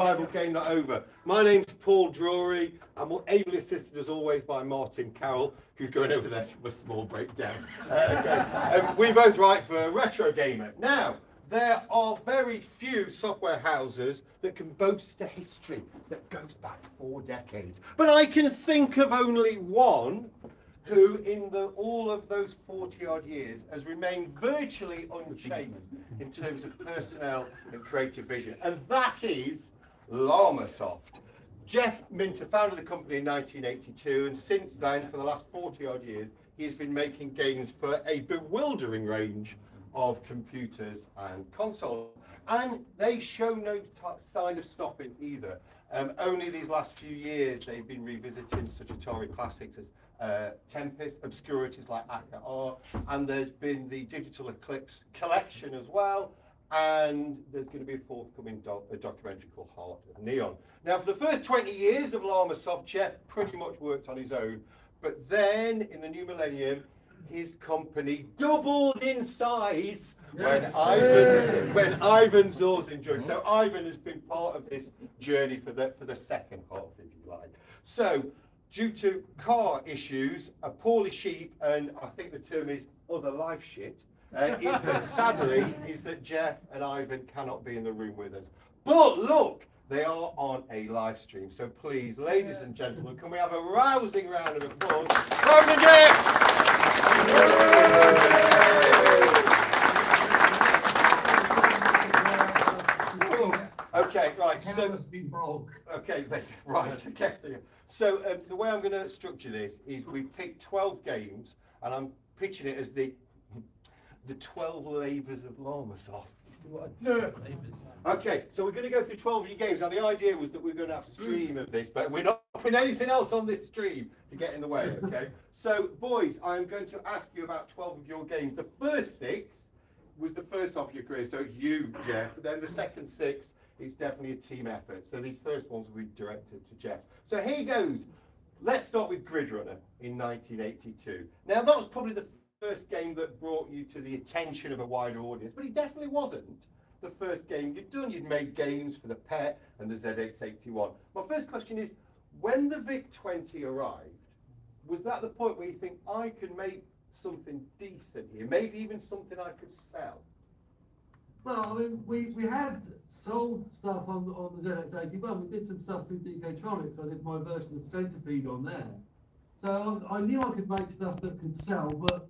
Survival game not over. My name's Paul Drury. I'm ably assisted as always by Martin Carroll, who's going over there to a small breakdown. We both write for Retro Gamer. Now, there are very few software houses that can boast a history that goes back 4 decades. But I can think of only one who, in all of those 40-odd years, has remained virtually unchanged in terms of personnel and creative vision. And that is LLAMASOFT. Jeff Minter founded the company in 1982, and since then, for the last 40-odd years, he's been making games for a bewildering range of computers and consoles. And they show no sign of stopping either. Only these last few years, they've been revisiting such Atari classics as Tempest, obscurities like Aka R, and there's been the Digital Eclipse collection as well. And there's going to be a forthcoming documentary called Heart of Neon. Now, for the first 20 years of LLAMASOFT, Jeff pretty much worked on his own. But then, in the new millennium, his company doubled in size when Ivan Zorzin joined. So Ivan has been part of this journey for the second half, if you like. So, due to car issues, a poorly sheep, and I think the term is other life shit, is that Jeff and Ivan cannot be in the room with us. But look, they are on a live stream. So please, ladies and gentlemen, can we have a rousing round of applause for Ivan and Jeff? Okay, right. So okay, right. Okay. So the way I'm going to structure this is we pick 12 games, and I'm pitching it as the 12 labors of LLAMASOFT. Okay, so we're going to go through 12 of your games. Now, the idea was that we're going to have a stream of this, but we're not putting anything else on this stream to get in the way, okay? So, boys, I'm going to ask you about 12 of your games. The first 6 was the first half of your career, so it's you, Jeff. But then the second 6 is definitely a team effort. So these first ones will be directed to Jeff. So here goes. Let's start with Grid Runner in 1982. Now, that was probably the first game that brought you to the attention of a wider audience, but it definitely wasn't the first game you'd done. You'd made games for the PET and the ZX81. My first question is, when the VIC-20 arrived, was that the point where you think, I can make something decent here, maybe even something I could sell? Well, I mean, we had sold stuff on the ZX81. We did some stuff through DK Tronics. I did my version of Centipede on there. So I knew I could make stuff that could sell, but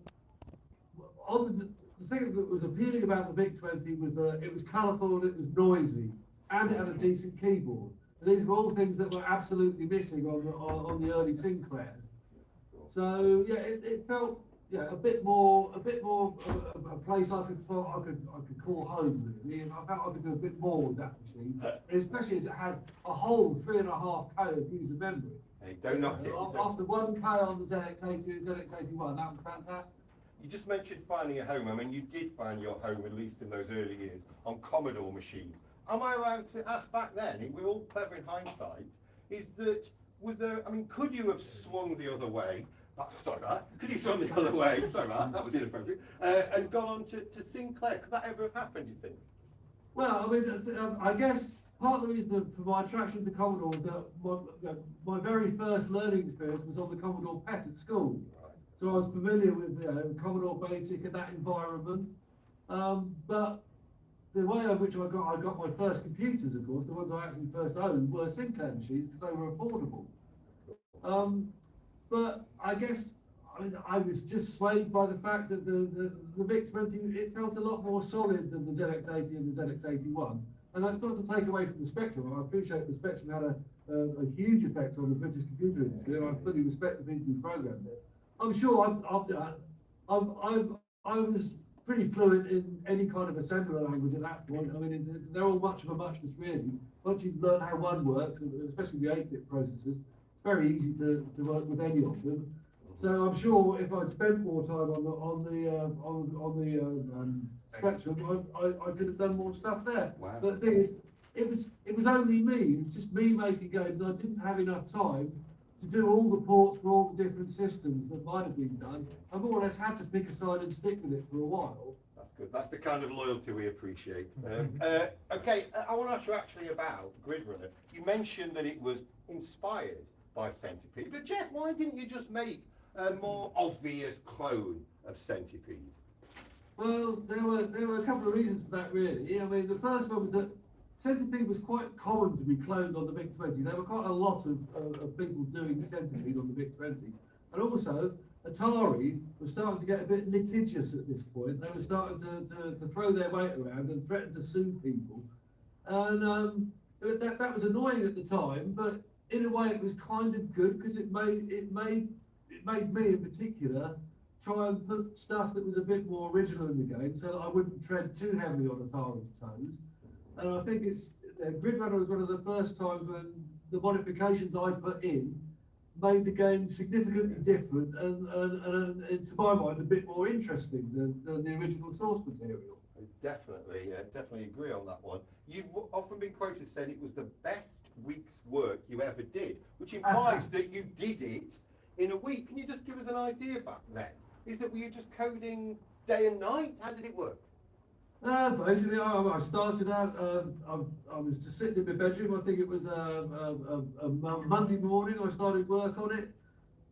the thing that was appealing about the VIC-20 was that it was colourful, it was noisy, and it had a decent keyboard. And these were all things that were absolutely missing on the early Sinclairs. So yeah, it felt a bit more of a place I could call home. Really, and I felt I could do a bit more with that machine, especially as it had a whole 3.5K of user memory. Hey, don't knock it. After 1K on the ZX80, ZX81, that was fantastic. You just mentioned finding a home. I mean, you did find your home, at least in those early years, on Commodore machines. Am I allowed to ask back then, we're all clever in hindsight, could you have swung the other way? Could you swung the other way? Sorry, that was inappropriate. And gone on to Sinclair? Could that ever have happened, do you think? Well, I mean, I guess part of the reason for my attraction to Commodore was that my very first learning experience was on the Commodore PET at school. So I was familiar with Commodore Basic and that environment. But the way in which I got my first computers, of course, the ones I actually first owned, were Sinclair machines because they were affordable. But I guess I was just swayed by the fact that the VIC-20, it felt a lot more solid than the ZX80 and the ZX81. And that's not to take away from the Spectrum. I appreciate the Spectrum had a huge effect on the British computer industry, and I fully respect the people who programmed it. I'm sure I was pretty fluent in any kind of assembler language at that point. I mean, they're all much of a muchness, really. Once you've learned how one works, especially the 8-bit processors, it's very easy to work with any of them. So I'm sure if I'd spent more time on the Spectrum, I could have done more stuff there. Wow. But the thing is, it was only me. It was just me making games. I didn't have enough time to do all the ports for all the different systems that might have been done. I more or less had to pick a side and stick with it for a while. Good. That's the kind of loyalty we appreciate. Okay, I want to ask you actually about Grid Runner. You mentioned that it was inspired by Centipede, but Jeff, why didn't you just make a more obvious clone of Centipede? Well, there were a couple of reasons for that, really. I mean, the first one was that Centipede was quite common to be cloned on the VIC-20. There were quite a lot of people doing Centipede on the VIC-20. And also, Atari was starting to get a bit litigious at this point. They were starting to throw their weight around and threaten to sue people. And that was annoying at the time, but in a way it was kind of good because it made me in particular try and put stuff that was a bit more original in the game so that I wouldn't tread too heavily on Atari's toes. And I think Grid Runner was one of the first times when the modifications I put in made the game significantly different and to my mind, a bit more interesting than the original source material. I definitely agree on that one. You've often been quoted saying it was the best week's work you ever did, which implies that you did it in a week. Can you just give us an idea back then? Were you just coding day and night? How did it work? Basically, I started out, I was just sitting in my bedroom. I think it was a Monday morning I started work on it.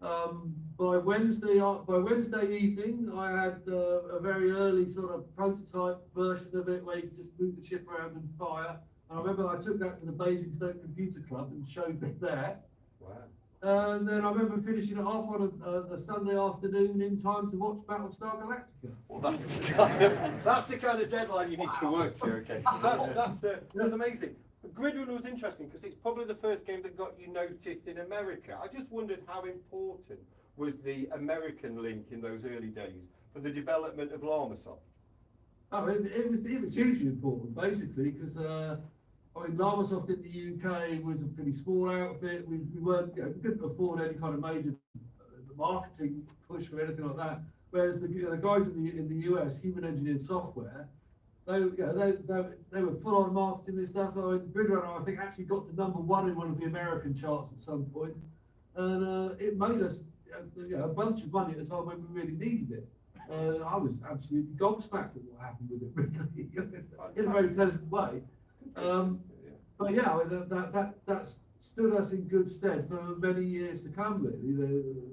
By Wednesday evening, I had a very early sort of prototype version of it where you just move the chip around and fire. And I remember I took that to the Basingstoke Computer Club and showed it there. Wow. And then I remember finishing it off on a Sunday afternoon in time to watch Battlestar Galactica. Well, that's the kind of deadline you need to work to. Okay, that's amazing. Grid Runner was interesting because it's probably the first game that got you noticed in America. I just wondered how important was the American link in those early days for the development of LLAMASOFT? Oh, it was hugely important, basically, because LLAMASOFT in the UK was a pretty small outfit. We weren't, we couldn't afford any kind of major marketing push or anything like that. Whereas the guys in the US, Human Engineered Software, they were full on marketing this stuff. Grid Runner, I think, actually got to #1 in one of the American charts at some point, and it made us a bunch of money at a time when we really needed it. I was absolutely gobsmacked at what happened with it, really, in a very pleasant way. But yeah, that stood us in good stead for many years to come, really.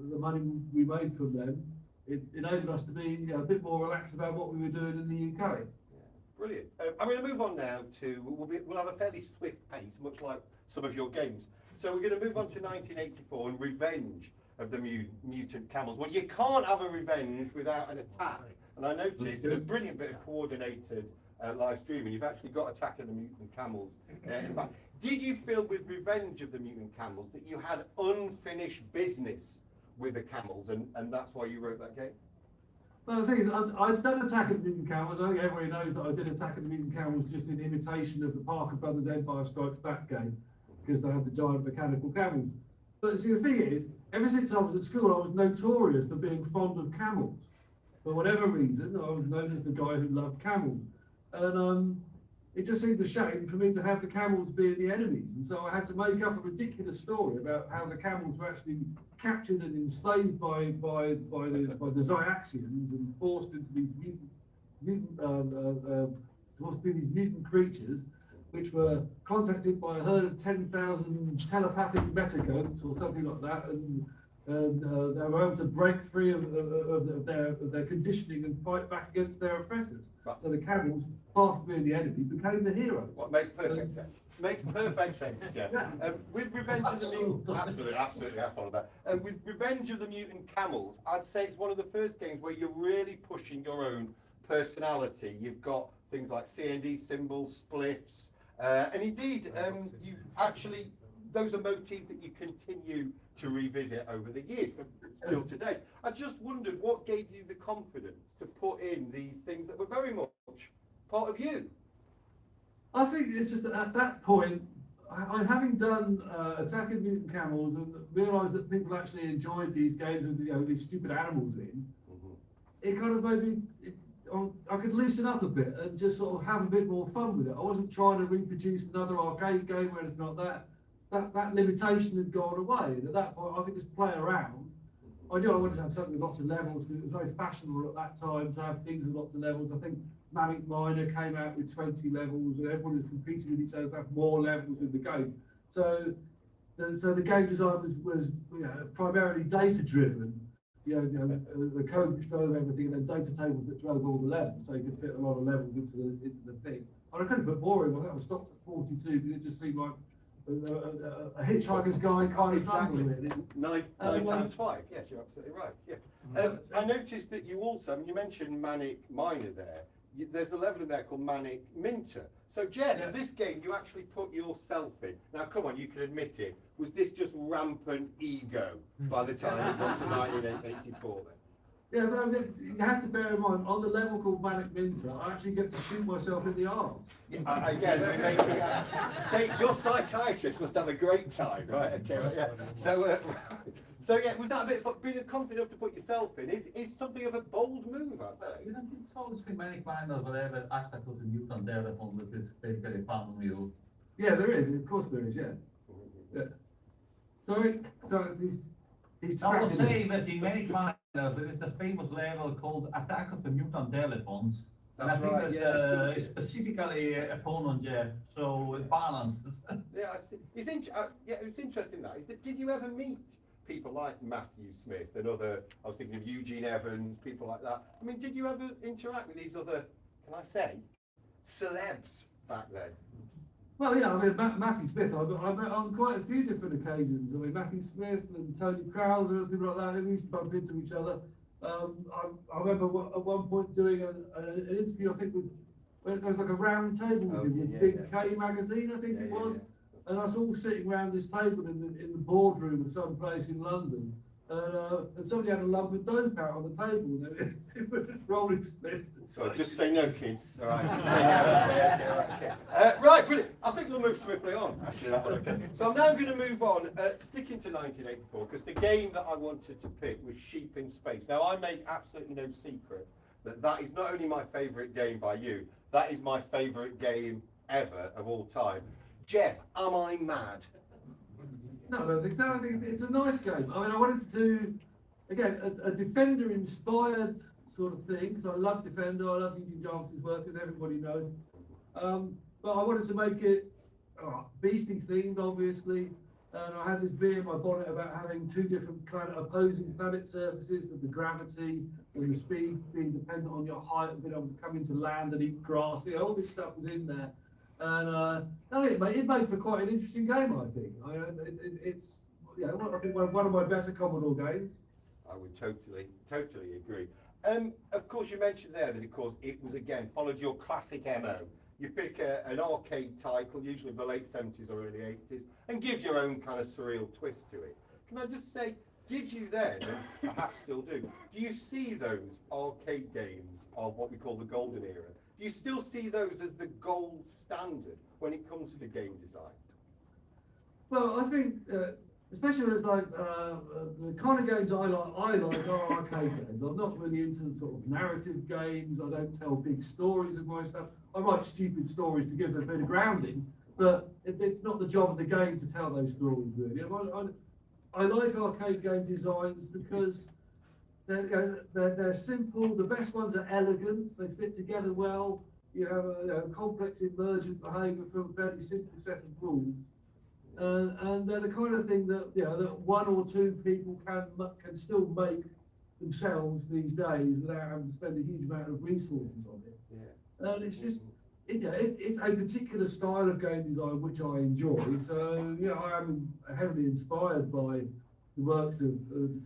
The money we made from them, it enabled us to be a bit more relaxed about what we were doing in the UK. Brilliant. I'm going to move on now to, we'll have a fairly swift pace, much like some of your games. So we're going to move on to 1984 and Revenge of the Mutant Camels. Well, you can't have a revenge without an attack. And I noticed in a brilliant bit of coordinated live streaming, you've actually got Attack of the Mutant Camels. In fact, did you feel with Revenge of the Mutant Camels that you had unfinished business with the camels and that's why you wrote that game? Well, the thing is, I'd done Attack of the Mutant Camels. I think everybody knows that I did Attack of the Mutant Camels just in imitation of the Parker Brothers Empire Strikes Back game, because they had the giant mechanical camels. But see, the thing is, ever since I was at school, I was notorious for being fond of camels. For whatever reason, I was known as the guy who loved camels. And it just seemed a shame for me to have the camels being the enemies. And so I had to make up a ridiculous story about how the camels were actually captured and enslaved by the Xiaxians and forced into these mutant creatures, which were contacted by a herd of 10,000 telepathic metagoats or something like that, and they were able to break free of their conditioning and fight back against their oppressors. Right. So the camels, part of being the enemy, became the heroes. What makes perfect sense. Makes perfect sense, yeah. With Revenge of the Mutant, absolutely, I follow that. With Revenge of the Mutant Camels, I'd say it's one of the first games where you're really pushing your own personality. You've got things like CND symbols, spliffs, and indeed, you've actually, those are motifs that you continue to revisit over the years, still today. I just wondered what gave you the confidence to put in these things that were very much part of you? I think it's just that at that point, I having done Attack of the Mutant Camels and realised that people actually enjoyed these games with these stupid animals in, it kind of made me, I could loosen up a bit and just sort of have a bit more fun with it. I wasn't trying to reproduce another arcade game or anything like that. That limitation had gone away. And at that point, I could just play around. I knew I wanted to have something with lots of levels because it was very fashionable at that time to have things with lots of levels. I think Manic Miner came out with 20 levels, and everyone was competing with each other to have more levels in the game. So the game design was primarily data driven. The code which drove everything, and then data tables that drove all the levels, so you could fit a lot of levels into the thing. And I couldn't put more in. I think I stopped at 42 because it just seemed like a hitchhiker's guide kind of Exactly. really. Nine times 5. Yes, you're absolutely right. Yeah. I noticed that you also, you mentioned Manic Miner there. There's a level in there called Manic Minter. So Jeff, this game you actually put yourself in. Now come on, you can admit it. Was this just rampant ego by the time it got to 1984 then? Yeah, but I mean, you have to bear in mind, on the level called Manic Minter, I actually get to shoot myself in the arm. Yeah, again, say your psychiatrist must have a great time, right? Okay, right, yeah. So yeah, was that a bit being confident enough to put yourself in? Is something of a bold move, I'd say. Isn't it always Manic Miner or whatever actor to the mutant telephone that is basically fun wheel? Yeah, there is. Of course, there is. Yeah. Sorry. So he's I was tracking saying that in Manic Miner there is the famous level called Attack of the Mutant Telephones. And I That's think right, that is specifically upon on Jeff, so it balances. Yeah, it's interesting that. Did you ever meet people like Matthew Smith and other, I was thinking of Eugene Evans, people like that. I mean, did you ever interact with these other, can I say, celebs back then? Well, yeah, I mean, Matthew Smith, I met on quite a few different occasions. I mean, Matthew Smith and Tony Crowder and people like that, who used to bump into each other. I remember at one point doing an interview, I think, there was like a round table with Big K magazine, I think it was. And us all sitting around this table in the boardroom of some place in London, and somebody had a lump of dope out on the table, and it was rolling splits. So just say no, kids. All right. Right, brilliant. I think we'll move swiftly on. Actually, that one, okay. So I'm now going to move on, sticking to 1984, because the game that I wanted to pick was Sheep in Space. Now, I make absolutely no secret that is not only my favourite game by you, that is my favourite game ever of all time. Jeff, am I mad? No, I don't think so. I think it's a nice game. I mean, I wanted to do, again, a Defender-inspired sort of thing. So I love Defender, I love Eugene Johnson's work, as everybody knows. But I wanted to make it beastie themed, obviously. And I had this bee in my bonnet about having two different opposing planet surfaces, with the gravity and the speed being dependent on your height and being able to come into land and eat grass. All this stuff was in there. And it made for quite an interesting game, I think. It's I think one of my better Commodore games. I would totally agree. Of course, you mentioned there that, of course, it was, again, followed your classic MO. You pick an arcade title, usually the late 70s or early 80s, and give your own kind of surreal twist to it. Can I just say, did you then, and perhaps still do you see those arcade games of what we call the golden era? Do you still see those as the gold standard when it comes to game design? Well, I think, especially when it's like the kind of games I like are arcade games. I'm not really into the sort of narrative games. I don't tell big stories of my stuff. I write stupid stories to give them a bit of grounding, but it's not the job of the game to tell those stories, really. I like arcade game designs because they're simple. The best ones are elegant. They fit together well. You have a complex emergent behaviour from a fairly simple set of rules. And they're the kind of thing that that one or two people can still make themselves these days without having to spend a huge amount of resources on it. Yeah. And it's just it's a particular style of game design which I enjoy. So I am heavily inspired by the works of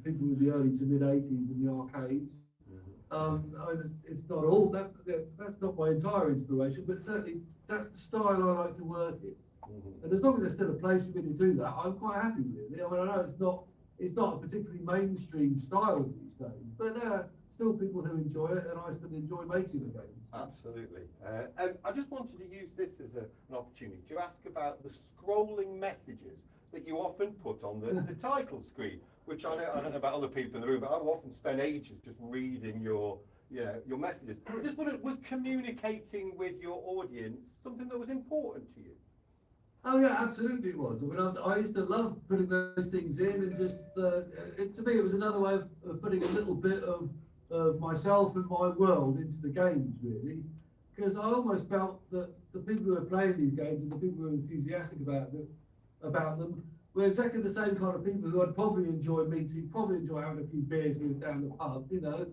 people in the early to mid 80s in the arcades. It's not all that's not my entire inspiration, but certainly that's the style I like to work in. And as long as there's still a place for me to do that, I'm quite happy with it. I mean, I know it's not a particularly mainstream style these days, but there are still people who enjoy it, and I still enjoy making the games. Absolutely. I just wanted to use this as an opportunity to ask about the scrolling messages that you often put on the title screen, which I don't know about other people in the room, but I often spend ages just reading your messages. I just wondered, was communicating with your audience something that was important to you? Oh yeah, absolutely it was. I mean, I used to love putting those things in, and just to me it was another way of putting a little bit of myself and my world into the games, really. because I almost felt that the people who were playing these games and the people who were enthusiastic about them were exactly the same kind of people who I'd probably enjoy meeting, probably enjoy having a few beers with down the pub, you know.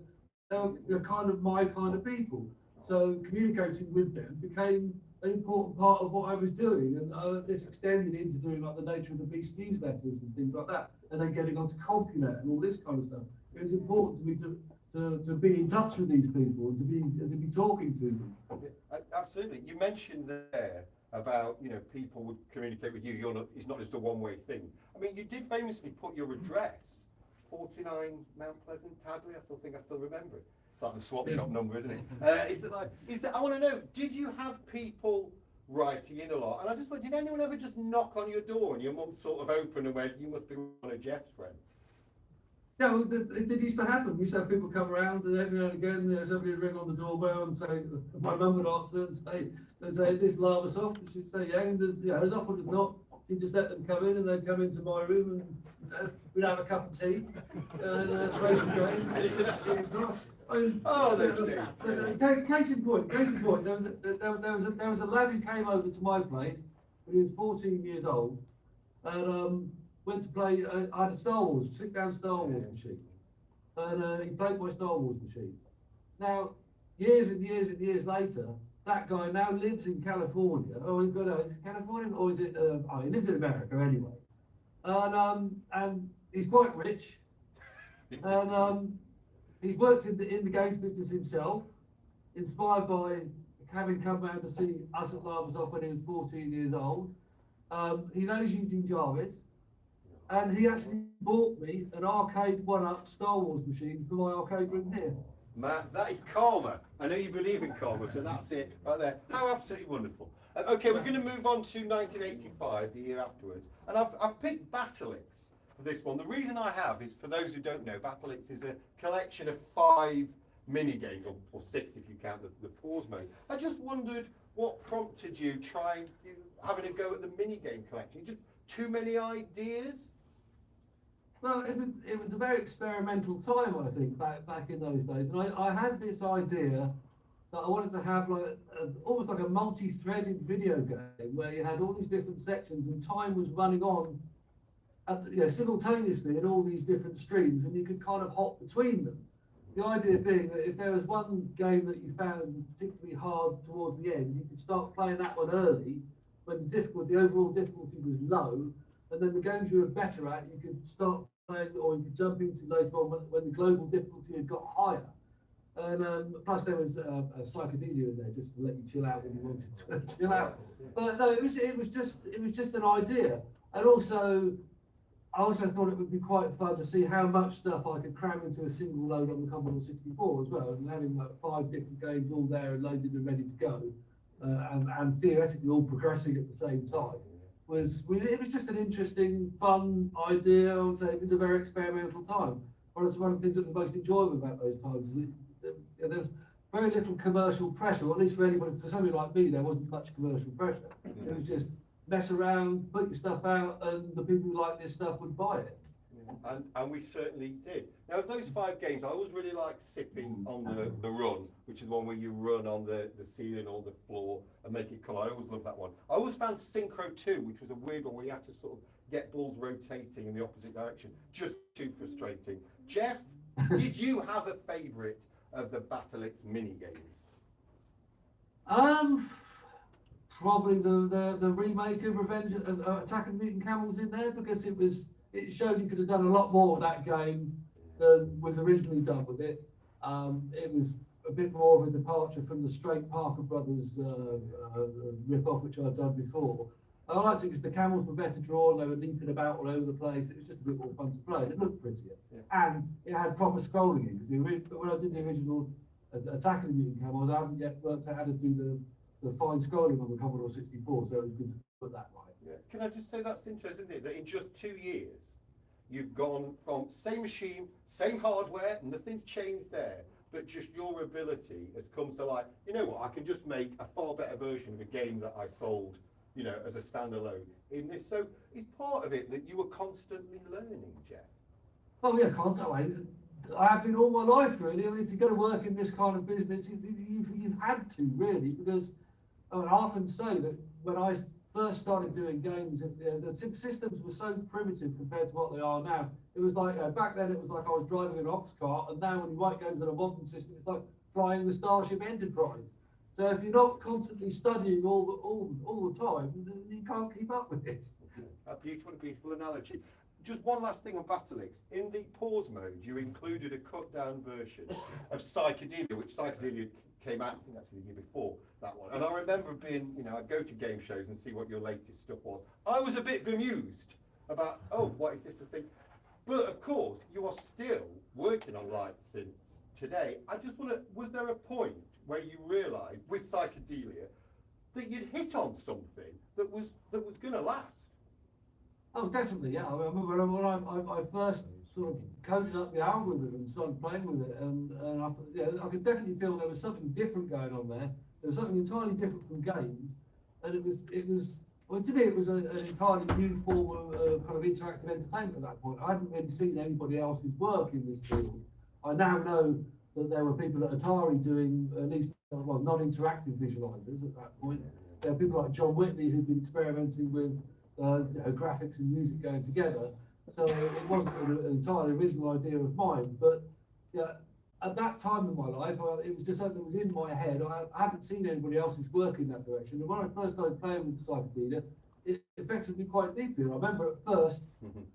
They're kind of my kind of people. So communicating with them became an important part of what I was doing. And this extended into doing like the Nature of the Beast newsletters and things like that. And then getting onto CompuNet and all this kind of stuff. It was important to me to be in touch with these people and to be talking to them. Yeah, absolutely. You mentioned there about, you know, people would communicate with you. It's not just a one-way thing. I mean, you did famously put your address, 49 Mount Pleasant, Tadley. I still remember it. It's like the swap shop number, isn't it? I want to know, did you have people writing in a lot? And I just wondered, did anyone ever just knock on your door and your mum sort of opened and went, you must be one of Jeff's friends? Yeah, well, it used to happen. We used to have people come around and every now and again, somebody would ring on the doorbell and say, my mum would answer and say, is this LLAMASOFT? And she'd say, yeah, and as often as not, she'd just let them come in and they'd come into my room and we'd have a cup of tea and play some games. It's nice. Case in point, there was a lad who came over to my place when he was 14 years old and went to play, I had a Star Wars, sit-down Star Wars machine. And he played my Star Wars machine. Now, years and years and years later, that guy now lives in California. Oh, is it California or is it, he lives in America anyway. And he's quite rich. And he's worked in the games business himself, inspired by having come round to see us at LLAMASOFT when he was 14 years old. He knows Eugene Jarvis. And he actually bought me an arcade one-up Star Wars machine for my arcade room here. Matt, that is karma. I know you believe in karma, so that's it right there. How absolutely wonderful. Okay, we're going to move on to 1985, the year afterwards. And I've picked Battleix for this one. The reason I have is, for those who don't know, Battleix is a collection of 5 mini-games, or 6 if you count the pause mode. I just wondered what prompted you having a go at the mini-game collection. Just too many ideas? Well, it was a very experimental time, I think, back in those days. And I had this idea that I wanted to have almost like a multi-threaded video game where you had all these different sections and time was running on simultaneously in all these different streams, and you could kind of hop between them. The idea being that if there was one game that you found particularly hard towards the end, you could start playing that one early when the overall difficulty was low. And then the games you were better at, you could start playing, or you could jump into later on when the global difficulty had got higher. And plus there was a psychedelia in there just to let you chill out when you wanted to chill out. But no, it was just an idea. And I also thought it would be quite fun to see how much stuff I could cram into a single load on the Commodore 64 as well, and having like 5 different games all there and loaded and ready to go, and theoretically all progressing at the same time. It was just an interesting, fun idea. I would say it was a very experimental time. One of the things that was most enjoyable about those times is there was very little commercial pressure, or at least for somebody like me, there wasn't much commercial pressure. It was just mess around, put your stuff out, and the people who like this stuff would buy it. And we certainly did. Now, of those 5 games, I always really liked Sipping on the Run, which is the one where you run on the ceiling or the floor and make it colour. I always loved that one. I always found Synchro 2, which was a weird one where you had to sort of get balls rotating in the opposite direction. Just too frustrating. Jeff, did you have a favourite of the Battleix mini-games? Probably the remake of Revenge Attack of the Mutant Camels in there, because it showed you could have done a lot more of that game than was originally done with it. It was a bit more of a departure from the straight Parker Brothers rip-off, which I'd done before. I liked it because the camels were better drawn, they were leaping about all over the place. It was just a bit more fun to play. It looked prettier. Yeah. And it had proper scrolling in, because when I did the original Attack of the Mutant Camels, I hadn't yet worked out how to do the fine scrolling on the Commodore 64, so it was good to put that right. Yeah. Can I just say that's interesting, isn't it? That in just 2 years, you've gone from same machine, same hardware, nothing's changed there, but just your ability has come to like, you know what, I can just make a far better version of a game that I sold, you know, as a standalone in this. So is part of it that you were constantly learning, Jeff? Oh yeah, constantly. I have been all my life, really. I mean, if you're going to work in this kind of business, you've had to, really, because I mean, I often say that when I first started doing games, the systems were so primitive compared to what they are now. It was like, back then it was like I was driving an ox cart, and now when you write games in a modern system, it's like flying the Starship Enterprise. So if you're not constantly studying all the time, then you can't keep up with it. A beautiful analogy. Just one last thing on Battlex. In the pause mode, you included a cut-down version of Psychedelia, which Psychedelia came out, I think actually the year before that one. And I remember being, I'd go to game shows and see what your latest stuff was. I was a bit bemused about, oh, what is this a thing? But of course, you are still working on Light since today. I just want to, was there a point where you realised with Psychedelia that you'd hit on something that was going to last? Oh, definitely, yeah. I remember when I first sort of coded up the algorithm and started playing with it, and I thought, yeah, I could definitely feel there was something different going on there. There was something entirely different from games, and it was well, to me it was an entirely new form of kind of interactive entertainment at that point. I hadn't really seen anybody else's work in this field. I now know that there were people at Atari doing at least non-interactive visualizers at that point. There are people like John Whitley who've been experimenting with graphics and music going together. So it wasn't an entirely original idea of mine, but yeah, at that time in my life, it was just something that was in my head. I hadn't seen anybody else's work in that direction. And when I first started playing with Psychedelia, it affected me quite deeply. And I remember at first,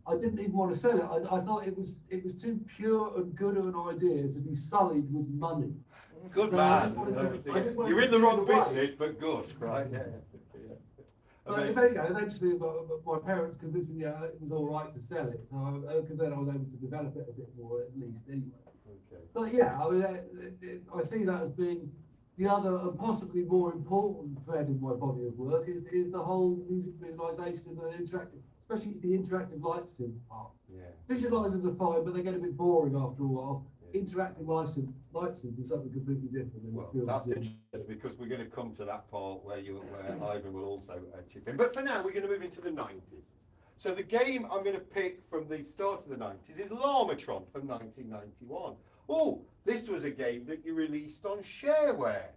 I didn't even want to sell it. I thought it was too pure and good of an idea to be sullied with money. Good So man. You're in the wrong business, but good, right? Yeah. But eventually, my parents convinced me it was all right to sell it, so because then I was able to develop it a bit more, at least, anyway. Okay. But yeah, I mean, I see that as being the other and possibly more important thread in my body of work is the whole music visualization and interactive, especially the interactive light sim part. Yeah. Visualizers are fine, but they get a bit boring after a while. Interactive light sim is something completely different. Well, that's interesting because we're going to come to that part where Ivan will also chip in. But for now, we're going to move into the 90s. So the game I'm going to pick from the start of the 90s is LLAMASOFT from 1991. Oh, this was a game that you released on shareware.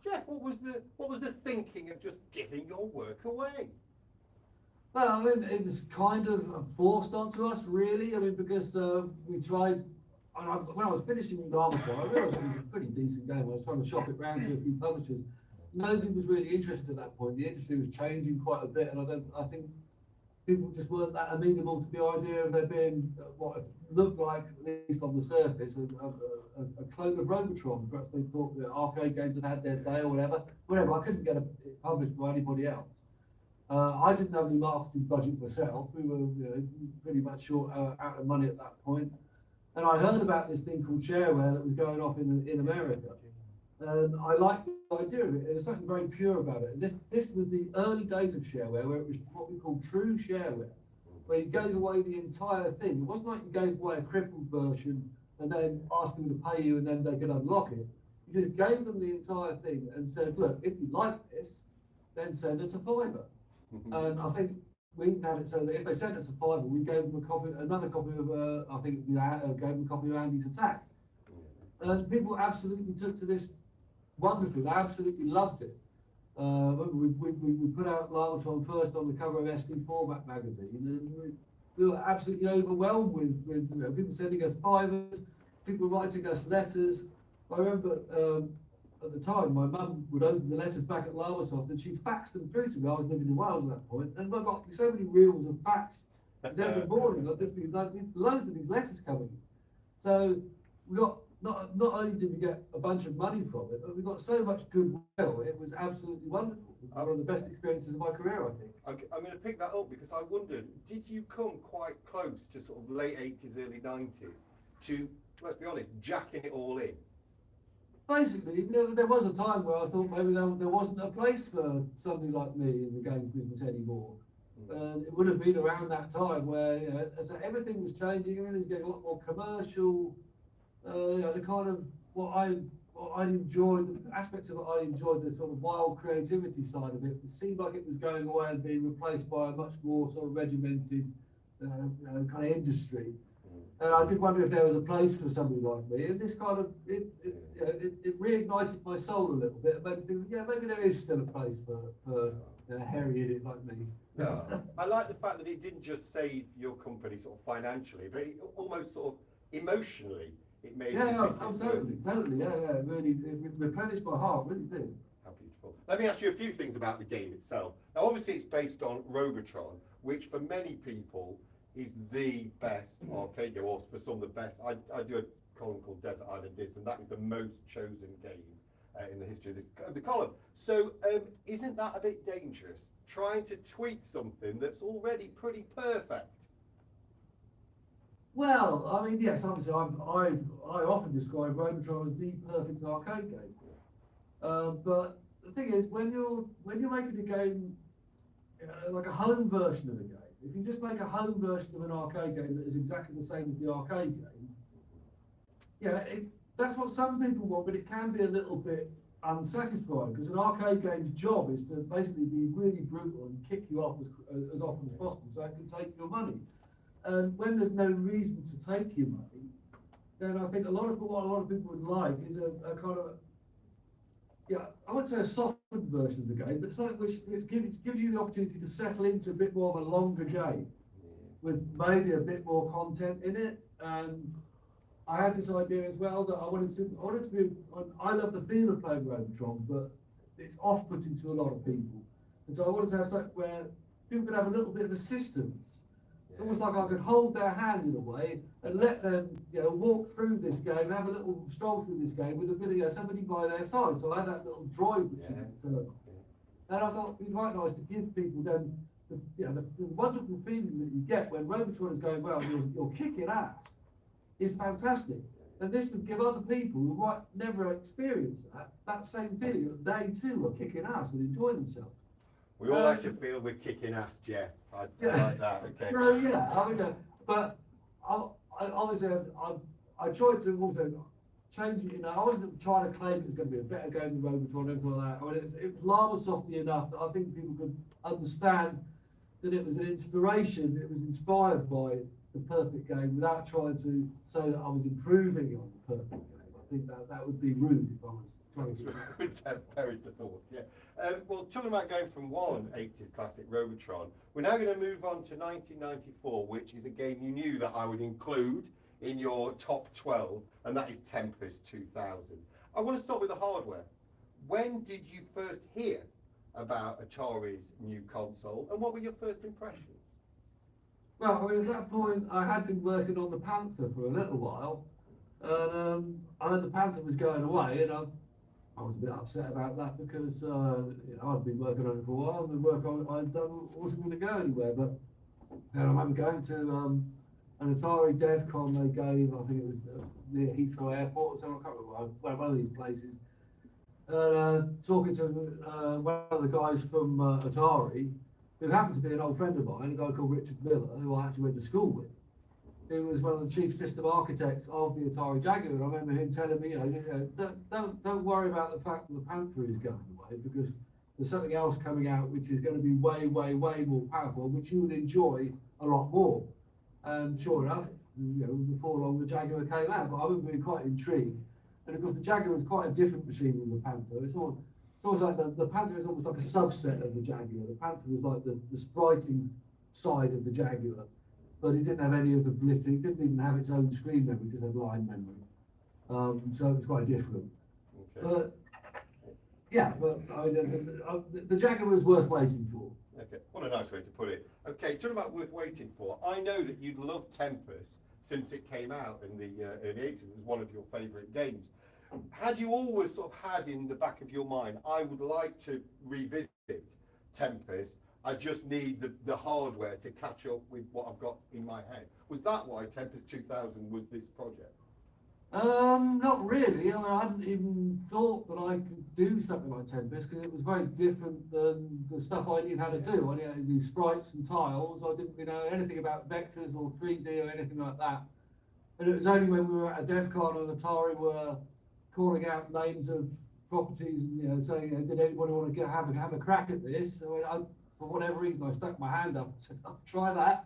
Jeff, what was the thinking of just giving your work away? Well, I mean, it was kind of forced onto us, really. I mean, because we tried. When I was finishing LLAMASOFT, I realised it was a pretty decent game. I was trying to shop it around to a few publishers. Nobody was really interested at that point. The industry was changing quite a bit, and I think people just weren't that amenable to the idea of there being what it looked like, at least on the surface, a clone of Robotron. Perhaps they thought that arcade games had had their day or whatever. I couldn't get it published by anybody else. I didn't have any marketing budget myself. We were pretty much short out of money at that point. And I heard about this thing called shareware that was going off in America. And I liked the idea of it. There was something very pure about it. And this was the early days of shareware, where it was what we call true shareware, where you gave away the entire thing. It wasn't like you gave away a crippled version and then asked them to pay you and then they could unlock it. You just gave them the entire thing and said, look, if you like this, then send us a fiver. And I think we had it so that if they sent us a fiver, we gave them another copy of, I think we gave them a copy of Andy's Attack. And people absolutely took to this wonderfully. They absolutely loved it. We put out LLAMASOFT first on the cover of SD Format magazine, and we were absolutely overwhelmed with people sending us fivers, people writing us letters. I remember at the time, my mum would open the letters back at LLAMASOFT and she'd fax them through to me. I was living in Wales at that point, and I got so many reels of fax every morning. There'd be loads of these letters coming. So we got not only did we get a bunch of money from it, but we got so much goodwill. It was absolutely wonderful. It was one of the best experiences of my career, I think. Okay, I'm going to pick that up because I wondered, did you come quite close to sort of late 80s, early 90s to, let's be honest, jacking it all in? Basically, there was a time where I thought maybe there wasn't a place for somebody like me in the games business anymore. And it would have been around that time where as everything was changing, everything was getting a lot more commercial. The kind of what I enjoyed, the aspects of it I enjoyed, the sort of wild creativity side of it. It seemed like it was going away and being replaced by a much more sort of regimented kind of industry. And I did wonder if there was a place for somebody like me, and this kind of, it reignited my soul a little bit, and made me think, yeah, maybe there is still a place for a hairy idiot like me. Yeah. I like the fact that it didn't just save your company sort of financially, but it almost sort of emotionally, it made you think Totally, it really, it replenished my heart, really did. How beautiful. Let me ask you a few things about the game itself. Now, obviously, it's based on Robotron, which for many people is the best arcade game, or for some the best. I do a column called Desert Island Disc, and that is the most chosen game in the history of the column. So, isn't that a bit dangerous, trying to tweak something that's already pretty perfect? Well, I mean, yes, obviously, I often describe Robotron as the perfect arcade game. But the thing is, when you're making a game, like a home version of a game, if you just make a home version of an arcade game that is exactly the same as the arcade game, that's what some people want, but it can be a little bit unsatisfying, because an arcade game's job is to basically be really brutal and kick you off as often as possible, so it can take your money. And when there's no reason to take your money, then I think what a lot of people would like is a kind of, I wouldn't say a softened version of the game, but something which gives you the opportunity to settle into a bit more of a longer game with maybe a bit more content in it. And I had this idea as well that I wanted to be. I love the feel of playing Robotron, but it's off-putting to a lot of people. And so I wanted to have something where people could have a little bit of assistance. It's almost like I could hold their hand in a way and let them, walk through this game, have a little stroll through this game with a bit of somebody by their side. So I had that little droid which and I thought it'd be quite nice to give people then the wonderful feeling that you get when Robotron is going well and you're kicking ass is fantastic. And this would give other people who might never experience that same feeling that they too are kicking ass and enjoy themselves. We all like to feel we're kicking ass, Jeff. I like that. Okay. So but obviously I tried to also change it. I wasn't trying to claim it was going to be a better game than Robotron and everything like that. I mean, it was LLAMASOFT enough that I think people could understand that it was an inspiration. It was inspired by the perfect game without trying to say that I was improving on the perfect game. I think that would be rude if I was trying to perish the thought, yeah. Well, talking about going from one 80s classic Robotron, we're now going to move on to 1994, which is a game you knew that I would include in your top 12, and that is Tempest 2000. I want to start with the hardware. When did you first hear about Atari's new console, and what were your first impressions? Well, I mean, at that point, I had been working on the Panther for a little while, and I heard the Panther was going away, and I was a bit upset about that because I'd been working on it for a while, and the work I'd done wasn't going to go anywhere. But then I remember going to an Atari DevCon they gave, I think it was near Heathrow Airport, so I can't remember, one of these places, talking to one of the guys from Atari, who happened to be an old friend of mine, a guy called Richard Miller, who I actually went to school with. He was one of the chief system architects of the Atari Jaguar, and I remember him telling me, don't worry about the fact that the Panther is going away, because there's something else coming out which is going to be way, way, way more powerful, which you would enjoy a lot more. And sure enough, before long the Jaguar came out, but I was really quite intrigued. And of course the Jaguar was quite a different machine than the Panther. It's almost like the Panther is almost like a subset of the Jaguar. The Panther was like the spriting side of the Jaguar. But it didn't have any of the blitzing, it didn't even have its own screen memory, it just had line memory. So it was quite different. Okay. But I mean, the Jaguar was worth waiting for. Okay, what a nice way to put it. Okay, talking about worth waiting for, I know that you'd loved Tempest since it came out in the early 80s. It was one of your favourite games. Had you always sort of had in the back of your mind, I would like to revisit Tempest, I just need the hardware to catch up with what I've got in my head? Was that why Tempest 2000 was this project? Not really. I mean, I hadn't even thought that I could do something like Tempest, because it was very different than the stuff I knew how to do. I knew how to do sprites and tiles. I didn't really know anything about vectors or 3D or anything like that. And it was only when we were at a DevCon and Atari were calling out names of properties and saying, did anybody want to have a crack at this? So for whatever reason, I stuck my hand up and said, I'll try that.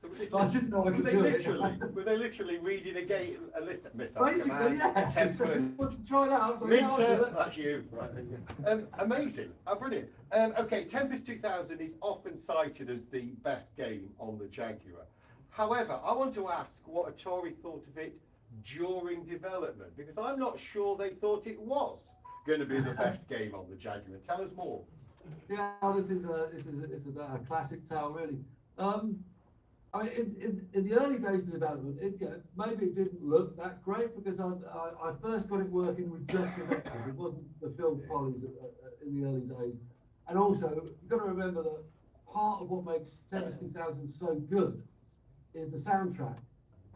So was it I didn't know I were could they do literally, it. were they literally reading a game, a list of missile Basically, command, yeah. temper, Wants to try that out. So yeah, I'll do Minter, it. that's you. Right, amazing, brilliant. Okay, Tempest 2000 is often cited as the best game on the Jaguar. However, I want to ask what Atari thought of it during development, because I'm not sure they thought it was going to be the best game on the Jaguar. Tell us more. Yeah, this is a classic tale, really. I mean, in the early days of development, maybe it didn't look that great because I first got it working with just the vectors. It wasn't the film polys in the early days. And also, you've got to remember that part of what makes Tempest 2000 so good is the soundtrack.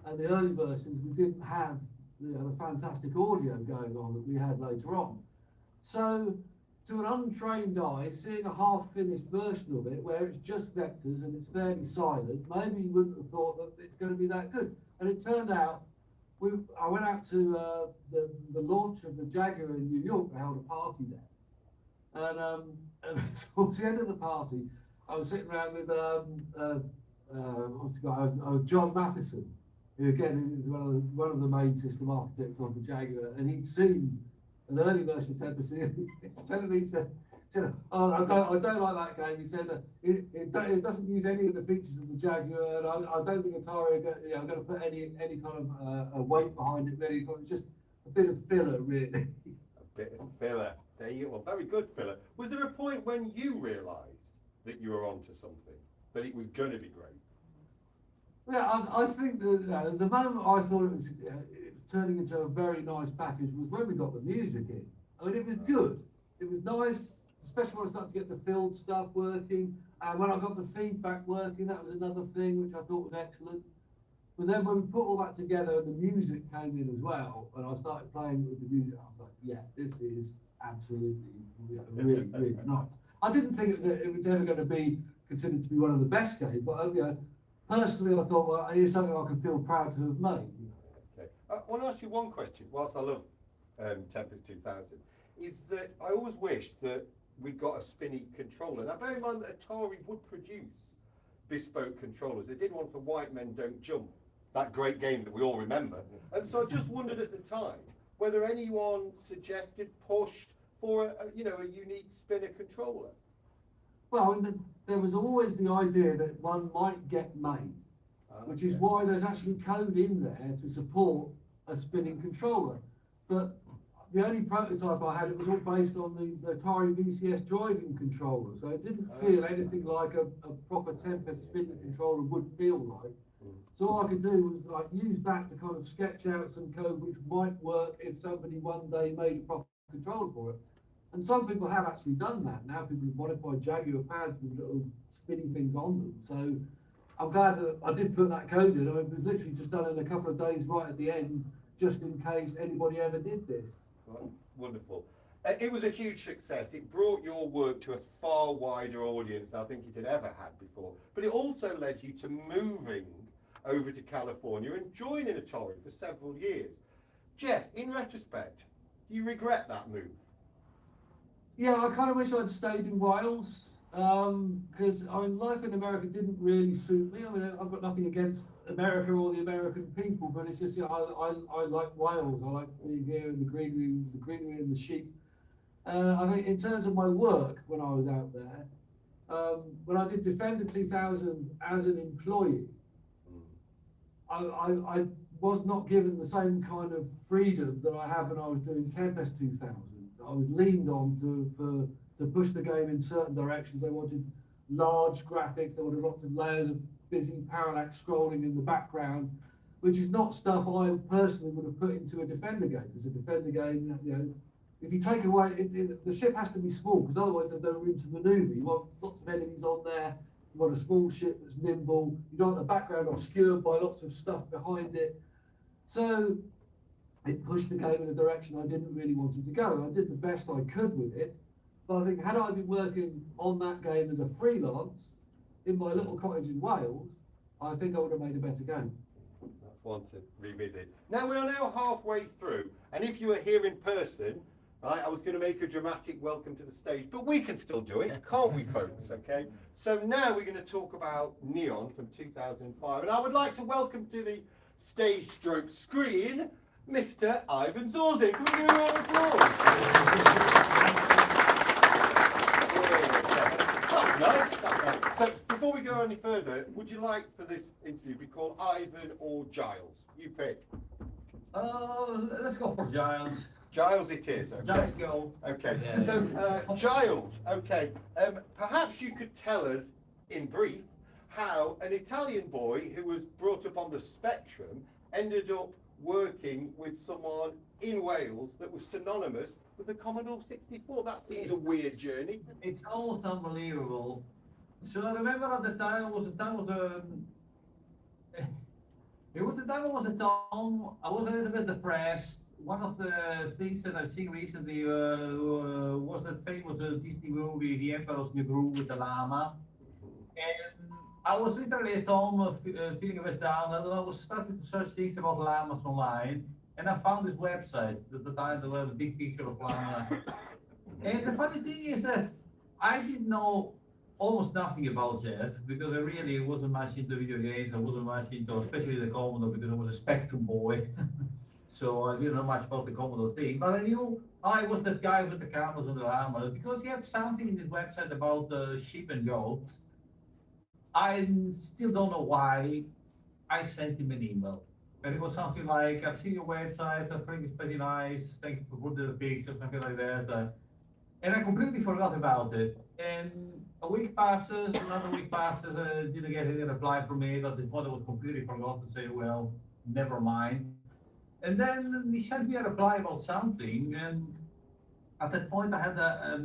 And the early versions, we didn't have the fantastic audio going on that we had later on. So, to an untrained eye, seeing a half-finished version of it where it's just vectors and it's fairly silent, maybe you wouldn't have thought that it's going to be that good. And it turned out, I went out to the launch of the Jaguar in New York. I held a party there. And towards the end of the party, I was sitting around with what's the guy? John Matheson, who again is one of the main system architects of the Jaguar, and he'd seen an early version of Tempest. He said, "Oh, I don't like that game." He said it doesn't use any of the features of the Jaguar, and I don't think Atari are going to put any kind of weight behind it. Really, it was just a bit of filler, really. A bit of filler. There you go. Very good filler. Was there a point when you realised that you were onto something, that it was going to be great? Yeah, I think that the moment I thought it was turning into a very nice package was when we got the music in. I mean, it was good. It was nice, especially when I started to get the field stuff working. And when I got the feedback working, that was another thing which I thought was excellent. But then when we put all that together and the music came in as well, and I started playing with the music, I was like, yeah, this is absolutely really, really nice. I didn't think it was ever going to be considered to be one of the best games, but personally, I thought, well, here's something I can feel proud to have made. Okay. I want to ask you one question, whilst I love Tempest 2000, is that I always wished that we'd got a spinny controller. Now, bear in mind that Atari would produce bespoke controllers. They did one for White Men Don't Jump, that great game that we all remember. And so I just wondered at the time whether anyone suggested, pushed for a unique spinner controller. Well, I mean, there was always the idea that one might get made, which is why there's actually code in there to support a spinning controller. But the only prototype I had, it was all based on the Atari VCS driving controller, so it didn't feel anything like a proper Tempest spinning controller would feel like. So all I could do was use that to kind of sketch out some code which might work if somebody one day made a proper controller for it. And some people have actually done that. Now people have modified Jaguar pads with little spinning things on them. So I'm glad that I did put that code in. I mean, it was literally just done in a couple of days right at the end, just in case anybody ever did this. Right. Wonderful. It was a huge success. It brought your work to a far wider audience than I think it had ever had before. But it also led you to moving over to California and joining Atari for several years. Jeff, in retrospect, do you regret that move? Yeah, I kind of wish I'd stayed in Wales, because life in America didn't really suit me. I mean, I've got nothing against America or the American people, but it's just, I like Wales. I like being here in the greenery and the sheep. I think in terms of my work when I was out there, when I did Defender 2000 as an employee, I was not given the same kind of freedom that I have when I was doing Tempest 2000. I was leaned on to push the game in certain directions. They wanted large graphics, they wanted lots of layers of busy parallax scrolling in the background, which is not stuff I personally would have put into a Defender game. Because a Defender game, if you take away, the ship has to be small, because otherwise there's no room to maneuver. You want lots of enemies on there, you want a small ship that's nimble, you don't want the background obscured by lots of stuff behind it. So it pushed the game in a direction I didn't really want it to go. I did the best I could with it, but I think had I been working on that game as a freelance in my little cottage in Wales, I think I would have made a better game. That's one to revisit. Now we are now halfway through, and if you were here in person, Right, I was going to make a dramatic welcome to the stage, but we can still do it, can't we, folks? Okay. So now we're going to talk about Neon from 2005, and I would like to welcome to the stage stroke screen, Mr. Ivan Zorzin. Can we give him a round of applause? That's nice. That's nice. So before we go any further, would you like for this interview to be called Ivan or Giles? You pick. Let's go for Giles. Giles it is. Okay. Giles go. Okay. Yeah. So Giles. Okay. Perhaps you could tell us in brief how an Italian boy who was brought up on the spectrum ended up working with someone in Wales that was synonymous with the Commodore 64. That seems a weird journey. It's almost unbelievable. So I remember at the time it was a time I was a little bit depressed. One of the things that I've seen recently was that famous Disney movie, The Emperor's New Groove with the llama. And I was literally at home feeling a bit down, and I was starting to search things about llamas online. And I found this website at the time that had a big picture of llama. And the funny thing is that I didn't know almost nothing about Jeff, because I really wasn't much into video games. I wasn't much into, especially the Commodore, because I was a Spectrum boy. So I didn't know much about the Commodore thing. But I knew I was that guy with the cameras and the llamas, because he had something in his website about sheep and goats. I still don't know why. I sent him an email. And it was something like, I've seen your website, I think it's pretty nice, thank you for putting the pictures, something like that. And I completely forgot about it. And a week passes, another week passes, didn't get any reply from me. At this point I was completely forgot to say, well, never mind. And then he sent me a reply about something, and at that point I had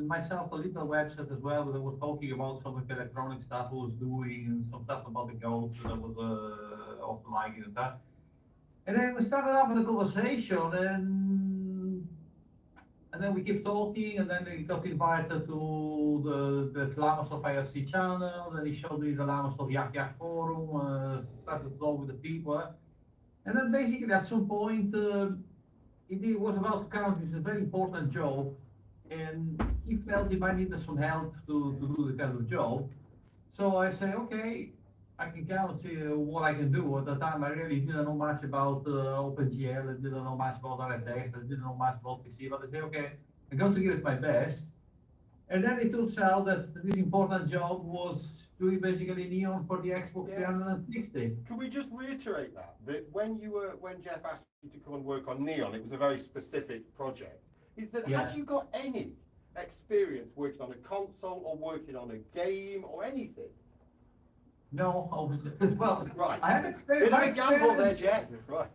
myself a little website as well, that I was talking about some of the electronic stuff I was doing, and some stuff about the goats that I was also liking and stuff. And then we started up with a conversation, and then we kept talking, and then he got invited to the LLAMASOFT IRC channel, and he showed me the LLAMASOFT Yak Yak forum, started to talk with the people. And then basically at some point, he was about to come, this is a very important job, and he felt he might need some help to do the kind of job. So I say, okay, I can count and see what I can do. At the time, I really didn't know much about OpenGL, I didn't know much about RFX, I didn't know much about PC, but I say, okay, I'm going to give it my best. And then it turns out that this important job was doing basically Neon for the Xbox 360. Can we just reiterate that when Jeff asked you to come and work on Neon, it was a very specific project. Is that had you got any experience working on a console or working on a game or anything? No, I was, well, right. I had experience. My gamble there, Jeff. Right.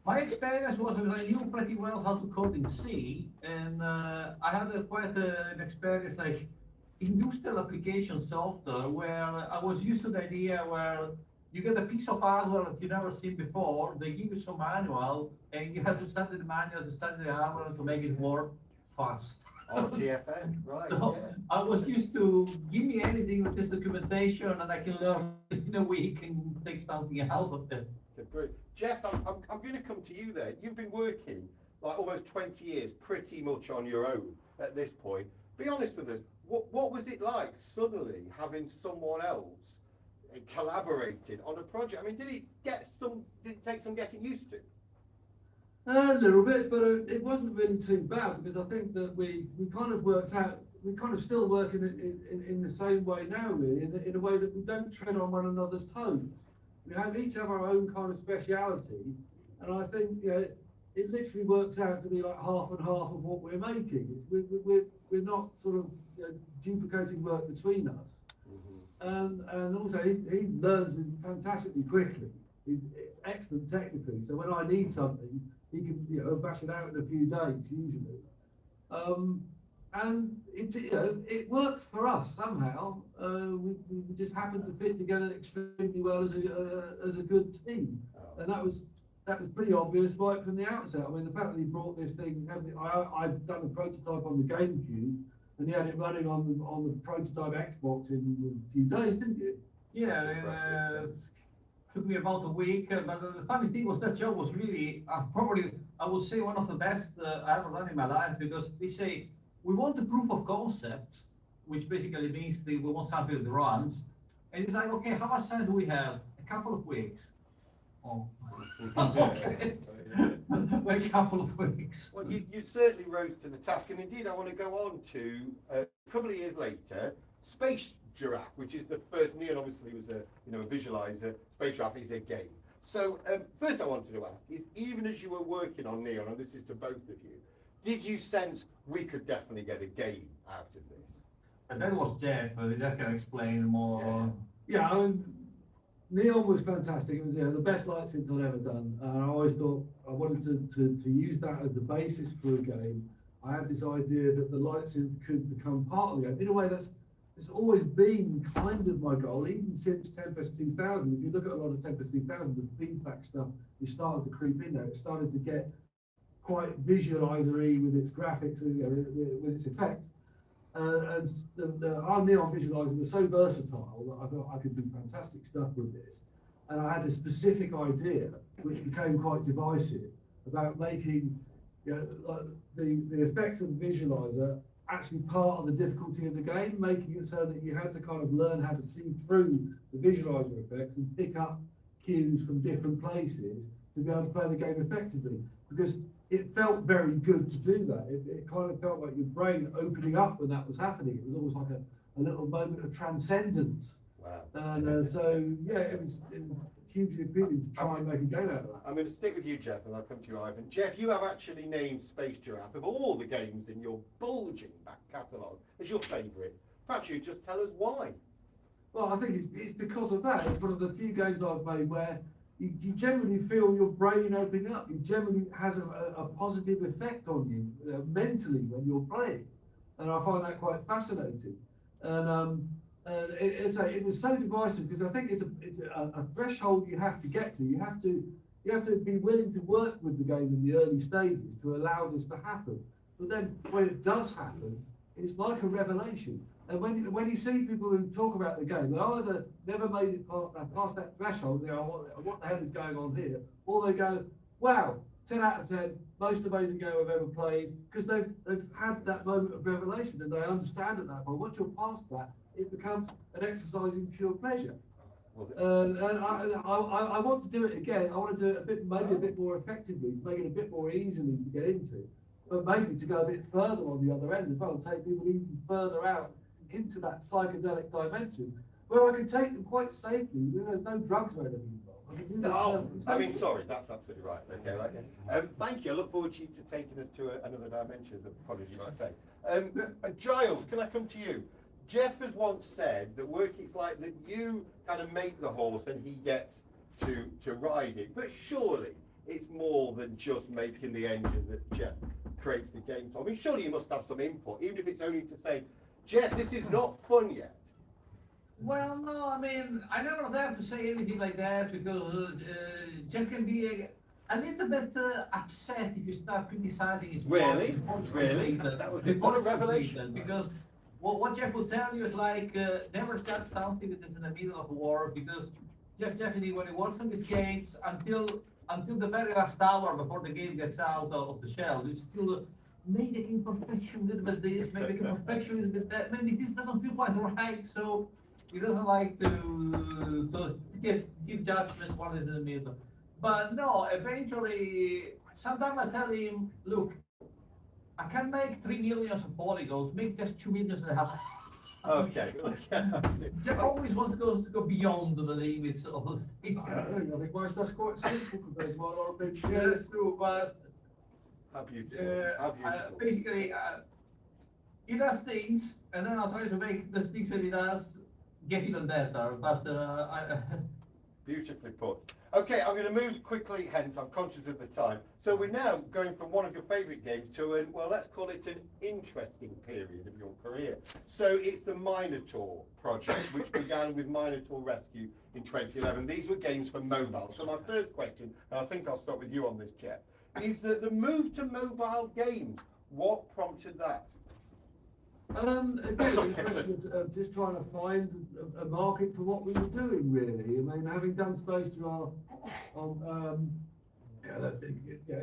My experience was I knew pretty well how to code in C, and I had quite an experience like industrial application software, where I was used to the idea where you get a piece of hardware that you've never seen before, they give you some manual, and you have to study the manual, to study the hardware to make it work fast. RTFM, right. So I was used to give me anything with this documentation, and I can learn in a week and take something out of it. Great. Jeff, I'm going to come to you there. You've been working like almost 20 years pretty much on your own at this point. Be honest with us, what was it like suddenly having someone else collaborating on a project? I mean, did it take some getting used to? A little bit, but it wasn't really too bad, because I think that we kind of worked out, we kind of still work in the same way now, really, in a way that we don't tread on one another's toes. We each have our own kind of speciality, and I think it literally works out to be like half and half of what we're making. We're not sort of duplicating work between us. Mm-hmm. And also he learns fantastically quickly. He's excellent technically, so when I need something, he can bash it out in a few days usually. And it works for us somehow. We just happen to fit together extremely well as a good team, and that was pretty obvious right from the outset. I mean, the fact that he brought this thing, I'd done a prototype on the GameCube, and he had it running on the prototype Xbox in a few days, didn't you? Yeah, took me about a week, but the funny thing was that job was really, probably, I would say, one of the best I ever done in my life, because they say, we want a proof of concept, which basically means we want something that runs, and it's like, okay, how much time do we have? A couple of weeks. Oh, okay. A couple of weeks. Well, you certainly rose to the task, and indeed I want to go on to, a couple of years later, Space Giraffe, which is the first, Neon obviously was a visualizer, Space Giraffe is a game. So first I wanted to ask is, even as you were working on Neon, and this is to both of you, did you sense we could definitely get a game out of this? And that was Jeff, that can explain more. Yeah, I mean, Neon was fantastic. It was the best light sync I'd ever done. I always thought I wanted to use that as the basis for a game. I had this idea that the light sync could become part of the game. In a way, it's always been kind of my goal, even since Tempest 2000. If you look at a lot of Tempest 2000, the feedback stuff is starting to creep in there. It started to get quite visualizer-y with its graphics, with its effects. And our Neon visualizer was so versatile that I thought I could do fantastic stuff with this. And I had a specific idea, which became quite divisive, about making like the effects of the visualizer actually part of the difficulty of the game, making it so that you had to kind of learn how to see through the visualizer effects and pick up cues from different places to be able to play the game effectively. Because it felt very good to do that. It kind of felt like your brain opening up when that was happening. It was almost like a little moment of transcendence. Wow. And so, yeah, it was hugely appealing to try and make a game out of that. I'm going to stick with you, Jeff, and I'll come to you, Ivan. Jeff, you have actually named Space Giraffe, of all the games in your bulging back catalogue, as your favourite. Perhaps you just tell us why. Well, I think it's because of that. It's one of the few games I've made where you generally feel your brain opening up. It generally has a positive effect on you mentally when you're playing, and I find that quite fascinating. And it was so divisive because I think it's a threshold you have to get to. You have to be willing to work with the game in the early stages to allow this to happen. But then when it does happen, it's like a revelation. And when you see people who talk about the game, they either never made it past that threshold, they go, what the hell is going on here? Or they go, wow, 10 out of 10, most amazing game I've ever played, because they've had that moment of revelation and they understand at that point. Once you're past that, it becomes an exercise in pure pleasure. And I want to do it again. I want to do it maybe a bit more effectively, to make it a bit more easily to get into, but maybe to go a bit further on the other end as well, take people even further out into that psychedelic dimension, where I can take them quite safely. There's no drugs or anything involved. I mean, sorry, that's absolutely right. Okay, right. Thank you. I look forward to you taking us to another dimension, as probably you might say. Giles, can I come to you? Jeff has once said that working's like that you kind of make the horse and he gets to ride it, but surely it's more than just making the engine that Jeff creates the game for. I mean, surely you must have some input, even if it's only to say, Jeff, this is not fun yet. Well, no, I mean, I never dare to say anything like that because Jeff can be a little bit upset if you start criticizing his work. Really? That was a revelation. Because what Jeff will tell you is like, never judge something that is in the middle of a war, because Jeff definitely, when he works on his games, until the very last hour before the game gets out of the shell, he's still maybe imperfection, a little bit this, maybe imperfection, a little bit that, maybe this doesn't feel quite right, so he doesn't like to give judgments one is in the middle. But no, eventually, sometimes I tell him, look, I can make 3 million of polygons, make just 2 million and a half. Okay. Jeff always wants to go beyond the limits of the thing. I think my stuff's quite simple compared to what a lot of people. Yeah, that's true, but How beautiful. basically, he does things, and then I'll try to make the things that he does get even better. But Beautifully put. Okay, I'm going to move quickly, hence I'm conscious of the time. So we're now going from one of your favourite games to well, let's call it an interesting period of your career. So it's the Minotaur project, which began with Minotaur Rescue in 2011. These were games for mobile. So my first question, and I think I'll start with you on this, Jeff, is that the move to mobile games, what prompted that? Again, it's a question of just trying to find a market for what we were doing, really. I mean, having done Space to our,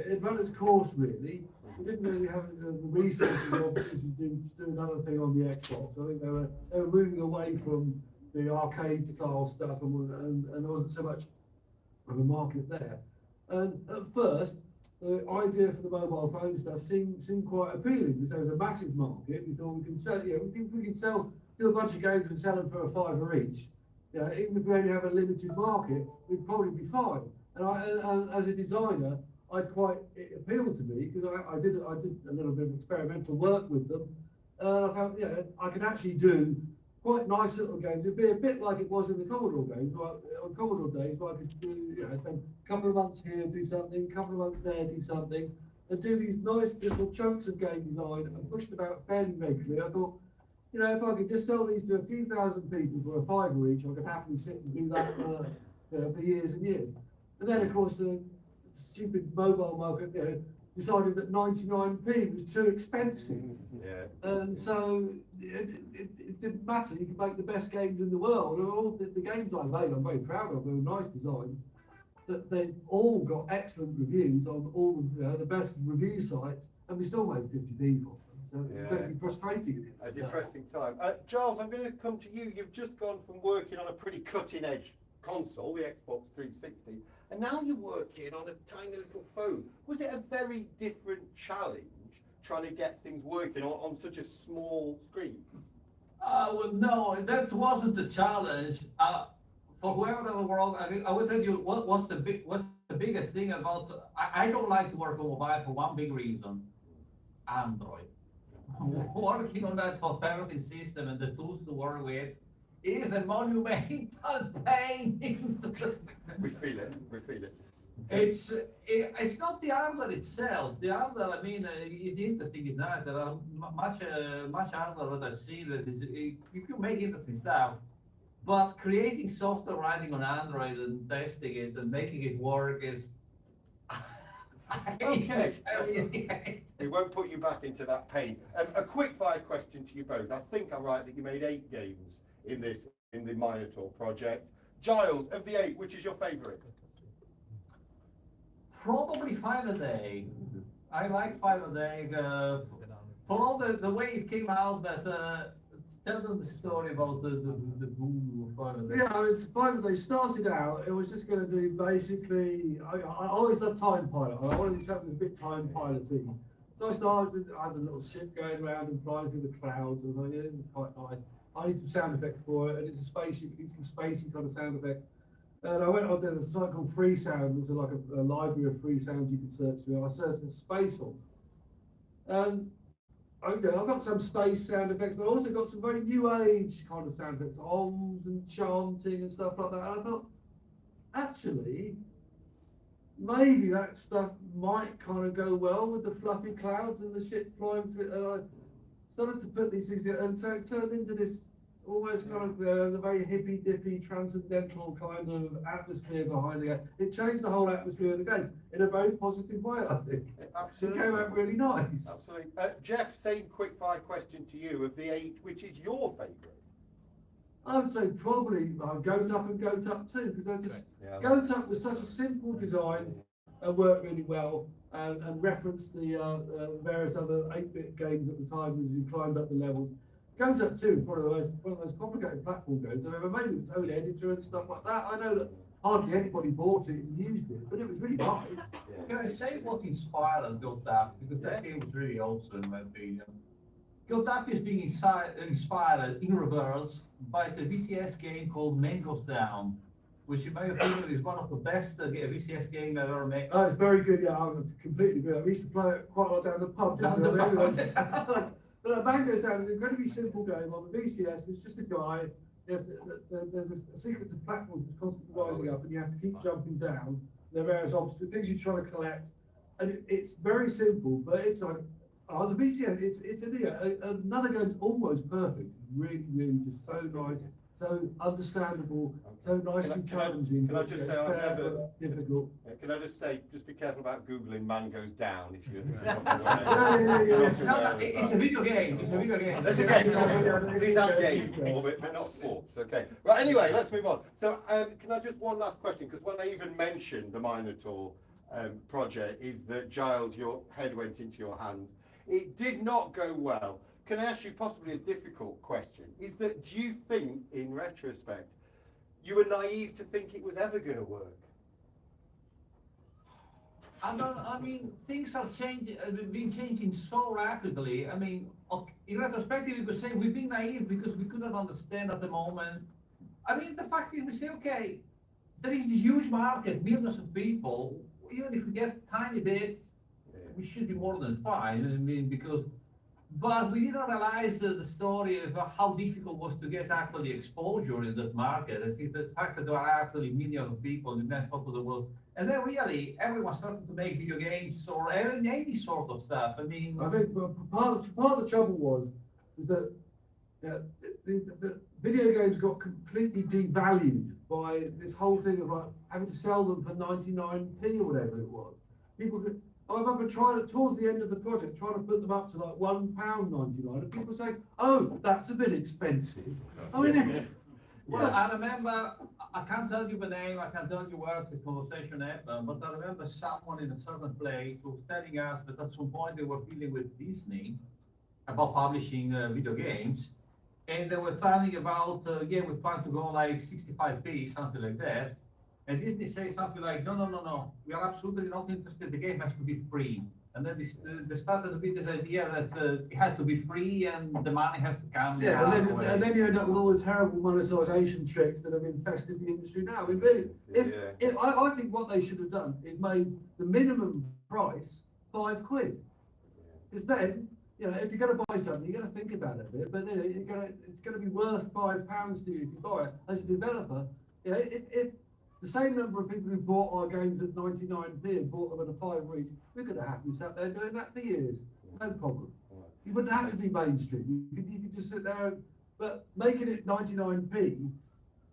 it ran its course, really. We didn't really have the resources or opportunities to do another thing on the Xbox. I think they were moving away from the arcade style stuff, and there wasn't so much of a market there. And at first, the idea for the mobile phone stuff seemed quite appealing because there was a massive market. We thought we can sell, we think we can do a bunch of games and sell them for $5 each. Even if we only have a limited market, we'd probably be fine. And as a designer, it appealed to me because I did a little bit of experimental work with them. I thought, I can actually do quite nice little games. It'd be a bit like it was in the Commodore games, on Commodore days, where I could do, spend a couple of months here, do something, a couple of months there, do something, and do these nice little chunks of game design and push them out fairly regularly. I thought, if I could just sell these to a few thousand people for $5 each, I could happily sit and do that for years and years. And then, of course, the stupid mobile market decided that 99p was too expensive. And so it didn't matter. You could make the best games in the world. And all the games I made, I'm very proud of. They were nice designs. That they all got excellent reviews on all the best review sites, and we still made 50p for them. So it's going to be frustrating. A depressing time. Giles, I'm going to come to you. You've just gone from working on a pretty cutting-edge console, the Xbox 360, and now you're working on a tiny little phone. Was it a very different challenge trying to get things working on such a small screen? Well, no, that wasn't the challenge. For whoever in the world, I will tell you what's the biggest thing about. I don't like to work on mobile for one big reason: Android. Working on that operating system and the tools to work with is a monumental pain. We feel it. It's not the hardware itself. The hardware, I mean, is interesting. Is that there are much hardware that I've seen that you can make interesting stuff, but creating software running on Android and testing it and making it work is. Okay. We won't put you back into that pain. A quick fire question to you both. I think I'm right that you made 8 games in the Minotaur project. Giles, of the 8, which is your favourite? Probably 5 a day. I like 5 a day. For all the way it came out, but tell them the story about the boom of 5 a day. Yeah, it's 5 a day. Started out, it was just going to do basically. I always loved time pilot. I wanted to do something a bit time piloting. So I had a little ship going around and flying through the clouds, and I it was quite nice. I need some sound effects for it, and it's a spaceship. You need some spacey kind of sound effects. And I went on, there's a site called Free Sound, which is like a library of free sounds you can search through. I searched for space on. And I've got some space sound effects, but I also got some very new age kind of sound effects, ohms and chanting and stuff like that. And I thought, actually, maybe that stuff might kind of go well with the fluffy clouds and the ship flying through. And I started to put these things together, and so it turned into this almost kind of the very hippy dippy transcendental kind of atmosphere behind the game. It changed the whole atmosphere of the game in a very positive way, I think. Absolutely. It came out really nice. Absolutely. Jeff, same quick fire question to you. Of the 8, which is your favourite? I would say probably Goat Up and Goat Up 2, because they're just Goat Up was such a simple design and worked really well, and referenced the various other 8-bit games at the time as you climbed up the levels. Goat Up 2 is one of the most complicated platform games I've ever made with its own editor and stuff like that. I know that hardly anybody bought it and used it, but it was really nice. Can I say what inspired Goat Up? Because that game was really awesome in my opinion. Goat Up is being inspired in reverse by the VCS game called Man Goes Down, which in my opinion is one of the best VCS games I've ever made. Oh, it's very good, yeah, I completely agree. I used to play it quite a lot down the pub. But Man Goes Down is an incredibly simple game on the VCS. It's just a guy. There's a sequence of platforms that's constantly rising up, and you have to keep jumping down. There are various obstacles, things you're trying to collect, and it's very simple. But it's like the VCS. It's another game's almost perfect. Really, really just so nice so understandable, so nicely Can I challenging. can I just but say I've fair never- but difficult. Can I just say, just be careful about Googling "man goes down" if you're Yeah, not aware. yeah, You're yeah. not No, aware no, of it's a that. video game, it's a video game. That's a game. Please have games, but not sports. Okay. Right. Anyway, let's move on. So, can I just one last question? Because when I even mentioned the Minotaur project, is that Giles, your head went into your hand. It did not go well. Can I ask you possibly a difficult question? Is that do you think, in retrospect, you were naive to think it was ever going to work? I mean, things are changing, been changing so rapidly. I mean, in retrospective, you could say we've been naive because we couldn't understand at the moment. I mean, the fact is, we say, okay, there is this huge market, millions of people. Even if we get a tiny bit, we should be more than fine. I mean, but we didn't realize the story of how difficult it was to get actually exposure in that market. I think the fact that there are actually millions of people in that part of the world. And then really, everyone started to make video games or any sort of stuff. I mean, I think part of the trouble was that the video games got completely devalued by this whole thing of like having to sell them for 99p or whatever it was. People could, I remember trying to, towards the end of the project, trying to put them up to like £1.99, and people saying, "Oh, that's a bit expensive." I mean, well, I remember, I can't tell you the name, I can't tell you where the conversation happened, but I remember someone in a certain place who was telling us that at some point they were dealing with Disney about publishing video games, and they were talking about, yeah, we plan to go like 65p, something like that. And Disney says something like, no, we are absolutely not interested, the game has to be free. And then they started with this idea that it had to be free and the money has to come. yeah, and then you end up with all these terrible monetization tricks that have infested the industry now. I mean, really, I think what they should have done is made the minimum price £5. Because then, you know, if you're going to buy something, you're going to think about it a bit, but then it's going to be worth £5 to you if you buy it. As a developer, you know, if the same number of people who bought our games at 99p and bought them at a £5 each, we could have happily sat there doing that for years. No problem. You wouldn't have to be mainstream. You could just sit there, but making it 99p,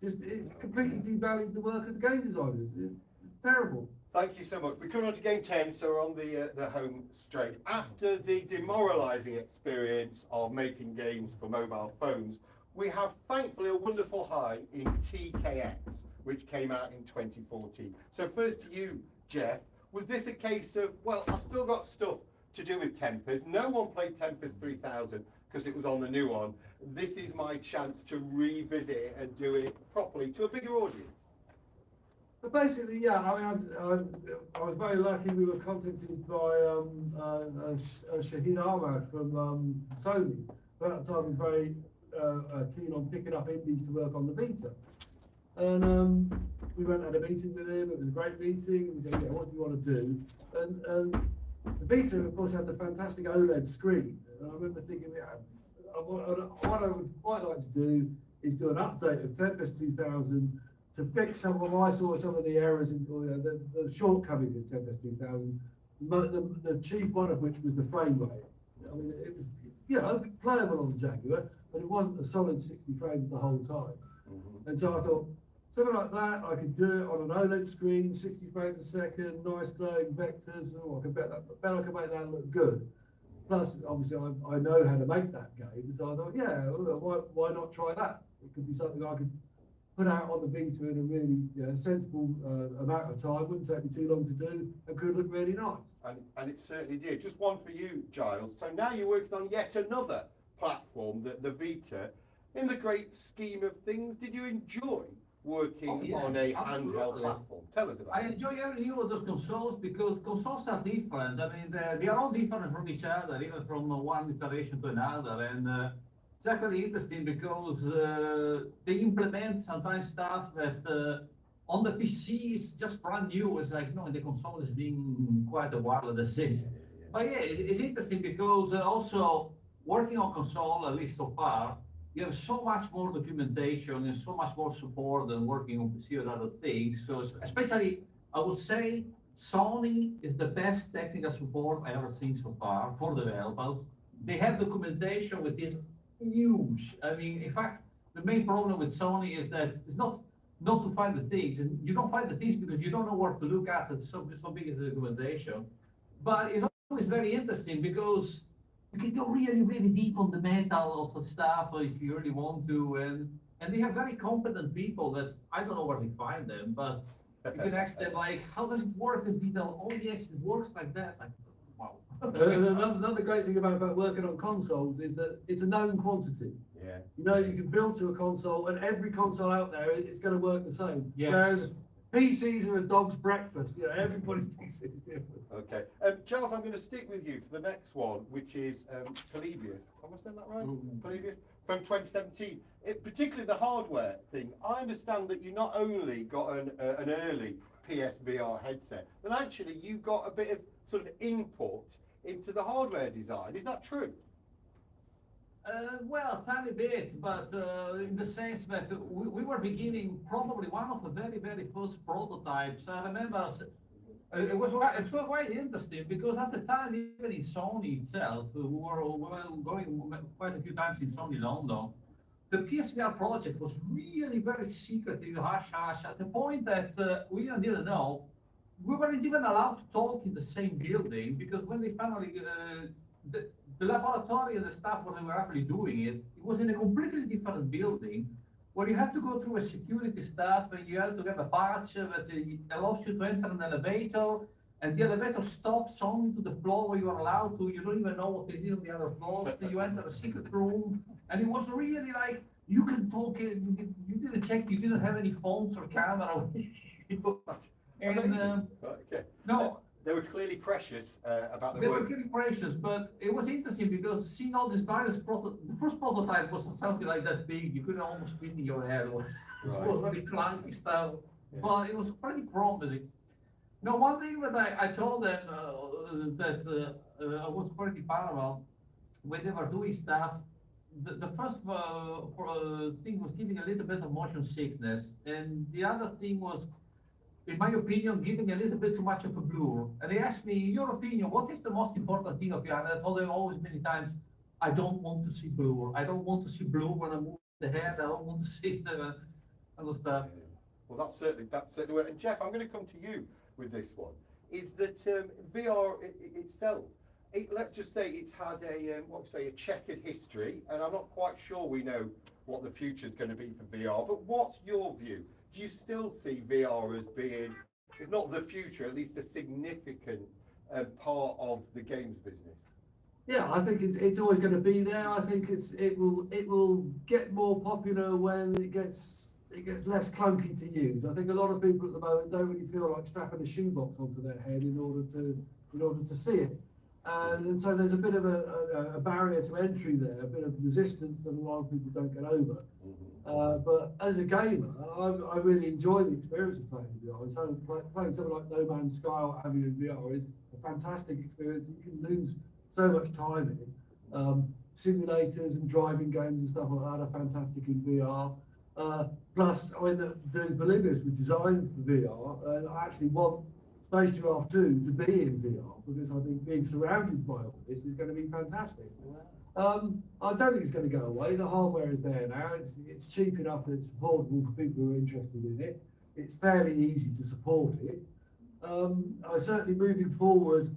it completely devalued the work of the game designers. It's terrible. Thank you so much. We're coming on to game 10, so we're on the home straight. After the demoralising experience of making games for mobile phones, we have thankfully a wonderful high in TKX, which came out in 2014. So first to you, Jeff, was this a case of, well, I've still got stuff to do with Tempest. No one played Tempest 3000 because it was on the new one. This is my chance to revisit it and do it properly to a bigger audience. But basically, yeah, I mean, I was very lucky. We were contacted by Shahid Ahmad from Sony. But at the time, he was very keen on picking up indies to work on the beta. And we went and had a meeting with him. It was a great meeting. We said, yeah, what do you want to do? And the beta, of course, had the fantastic OLED screen. And I remember thinking, yeah, what I would quite like to do is do an update of Tempest 2000 to fix some of the errors in the shortcomings in Tempest 2000. The chief one of which was the frame rate. I mean, it was, you know, playable on the Jaguar, but it wasn't a solid 60 frames the whole time. And so I thought, something like that, I could do it on an OLED screen, 60 frames a second, nice glowing vectors. Oh, I could bet I could make that look good. Plus, obviously, I know how to make that game, so I thought, yeah, why not try that? It could be something I could put out on the beta in a really sensible amount of time. Wouldn't take me too long to do, and could look really nice. And it certainly did. Just one for you, Giles. So now you're working on yet another platform, the Vita. In the great scheme of things, did you enjoy working on a handheld platform? Tell us about it. I enjoy every new of those consoles because consoles are different. I mean, they are all different from each other, even from one iteration to another. And it's actually interesting because they implement sometimes stuff that on the PC is just brand new. It's like, no, the console has been quite a while at the since. But yeah, it's interesting because also working on console, at least so far, you have so much more documentation and so much more support than working on PC and other things. So especially, I would say Sony is the best technical support I ever seen so far for developers. They have documentation which is huge. I mean, in fact, the main problem with Sony is that it's not to find the things, and you don't find the things because you don't know where to look at. It's so big is the documentation, but it's always very interesting because you can go really deep on the metal of the stuff if you really want to, and they have very competent people that I don't know where they find them, but you can ask them like, how does it work? This detail? Oh yes, it works like that. Like, wow. Another great thing about working on consoles is that it's a known quantity. Yeah. You know, you can build to a console, and every console out there is going to work the same. Yes. Whereas PCs are a dog's breakfast. You know, everybody's PC is different. Okay. Charles, I'm going to stick with you for the next one, which is Polybius. Am I saying that right? Polybius from 2017. Particularly the hardware thing. I understand that you not only got an early PSVR headset, but actually you got a bit of sort of input into the hardware design. Is that true? Well, a tiny bit, but in the sense that we were beginning probably one of the very first prototypes. I remember it was quite interesting because at the time, even in Sony itself, we were going quite a few times in Sony London. The PSVR project was really very secretive, hush hush, at the point that we didn't know. We weren't even allowed to talk in the same building because when they finally the laboratory and the stuff where they were actually doing it, it was in a completely different building where you had to go through a security stuff and you had to have a badge that allows you to enter an elevator, and the elevator stops only to the floor where you are allowed to. You don't even know what it is on the other floors. So you enter a secret room, and it was really like you can talk. You didn't check. You didn't have any phones or camera. And okay. no. They were clearly precious about They their were work. really precious, but it was interesting because seeing all these various the first prototype was something like that big, you couldn't almost fit in your head. It was very clunky stuff, but it was pretty promising. Now, one thing that I told them that I was pretty parallel when they were doing stuff. The first thing was giving a little bit of motion sickness, and the other thing was, in my opinion, giving a little bit too much of a blur. And they asked me, in your opinion, what is the most important thing of you? And I told them always many times, I don't want to see blur. I don't want to see blur when I move the head. I don't want to see the other stuff. Well, that's certainly worked. And Jeff, I'm going to come to you with this one. Is that VR itself? Let's just say it's had a checkered history, and I'm not quite sure we know what the future is going to be for VR. But what's your view? Do you still see VR as being, if not the future, at least a significant part of the games business? Yeah, I think it's always going to be there. I think it will get more popular when it gets less clunky to use. I think a lot of people at the moment don't really feel like strapping a shoebox onto their head in order to see it. And so there's a bit of a barrier to entry there, a bit of resistance that a lot of people don't get over. But as a gamer, I really enjoy the experience of playing VR. So playing something like No Man's Sky or having it in VR is a fantastic experience. You can lose so much time in it. Simulators and driving games and stuff like that are fantastic in VR. Plus, I mean, the Polybius was designed for VR, and I actually want Space Giraffe 2 to be in VR because I think being surrounded by all this is going to be fantastic. I don't think it's going to go away. The hardware is there now. It's cheap enough that it's affordable for people who are interested in it. It's fairly easy to support it. I certainly moving forward,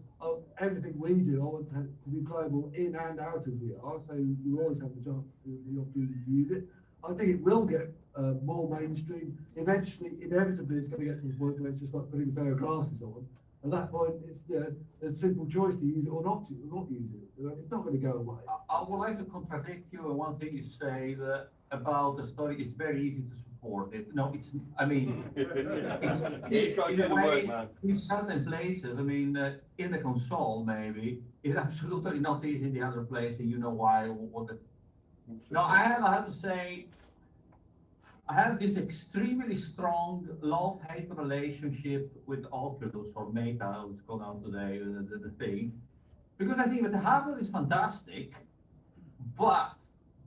everything we do, I want to be playable in and out of VR, so you always have the opportunity to use it. I think it will get more mainstream. Eventually, inevitably, it's going to get to the point where it's just like putting a pair of glasses on. At that point, it's a simple choice to use it or not use it. It's not going to go away. I would like to contradict you on one thing you say that about the story. It's very easy to support it. No, it's. I mean, He's got to do the work, man. In certain places, I mean, in the console maybe, it's absolutely not easy in the other place, and you know why. No, I have to say, I have this extremely strong love-hate relationship with Oculus or Meta, it's called out today, the thing, because I think that the hardware is fantastic, but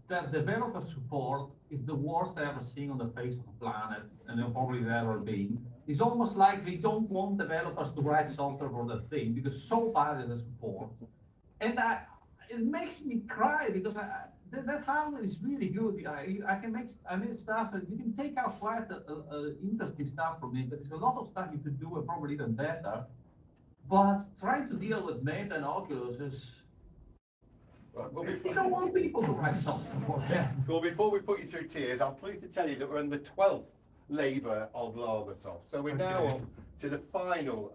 their developer support is the worst I've ever seen on the face of the planet, and there probably ever been. It's almost like they don't want developers to write software for the thing because so bad is the support, and it makes me cry because that hardware is really good. I can make, I made stuff, and you can take out quite interesting stuff from it. There's a lot of stuff you could do, and probably even better. But trying to deal with Meta and Oculus is, Right, well, you don't want people to write software for them. well, before we put you through tears, I'm pleased to tell you that we're in the 12th labour of LLAMASOFT. So we're now on to the final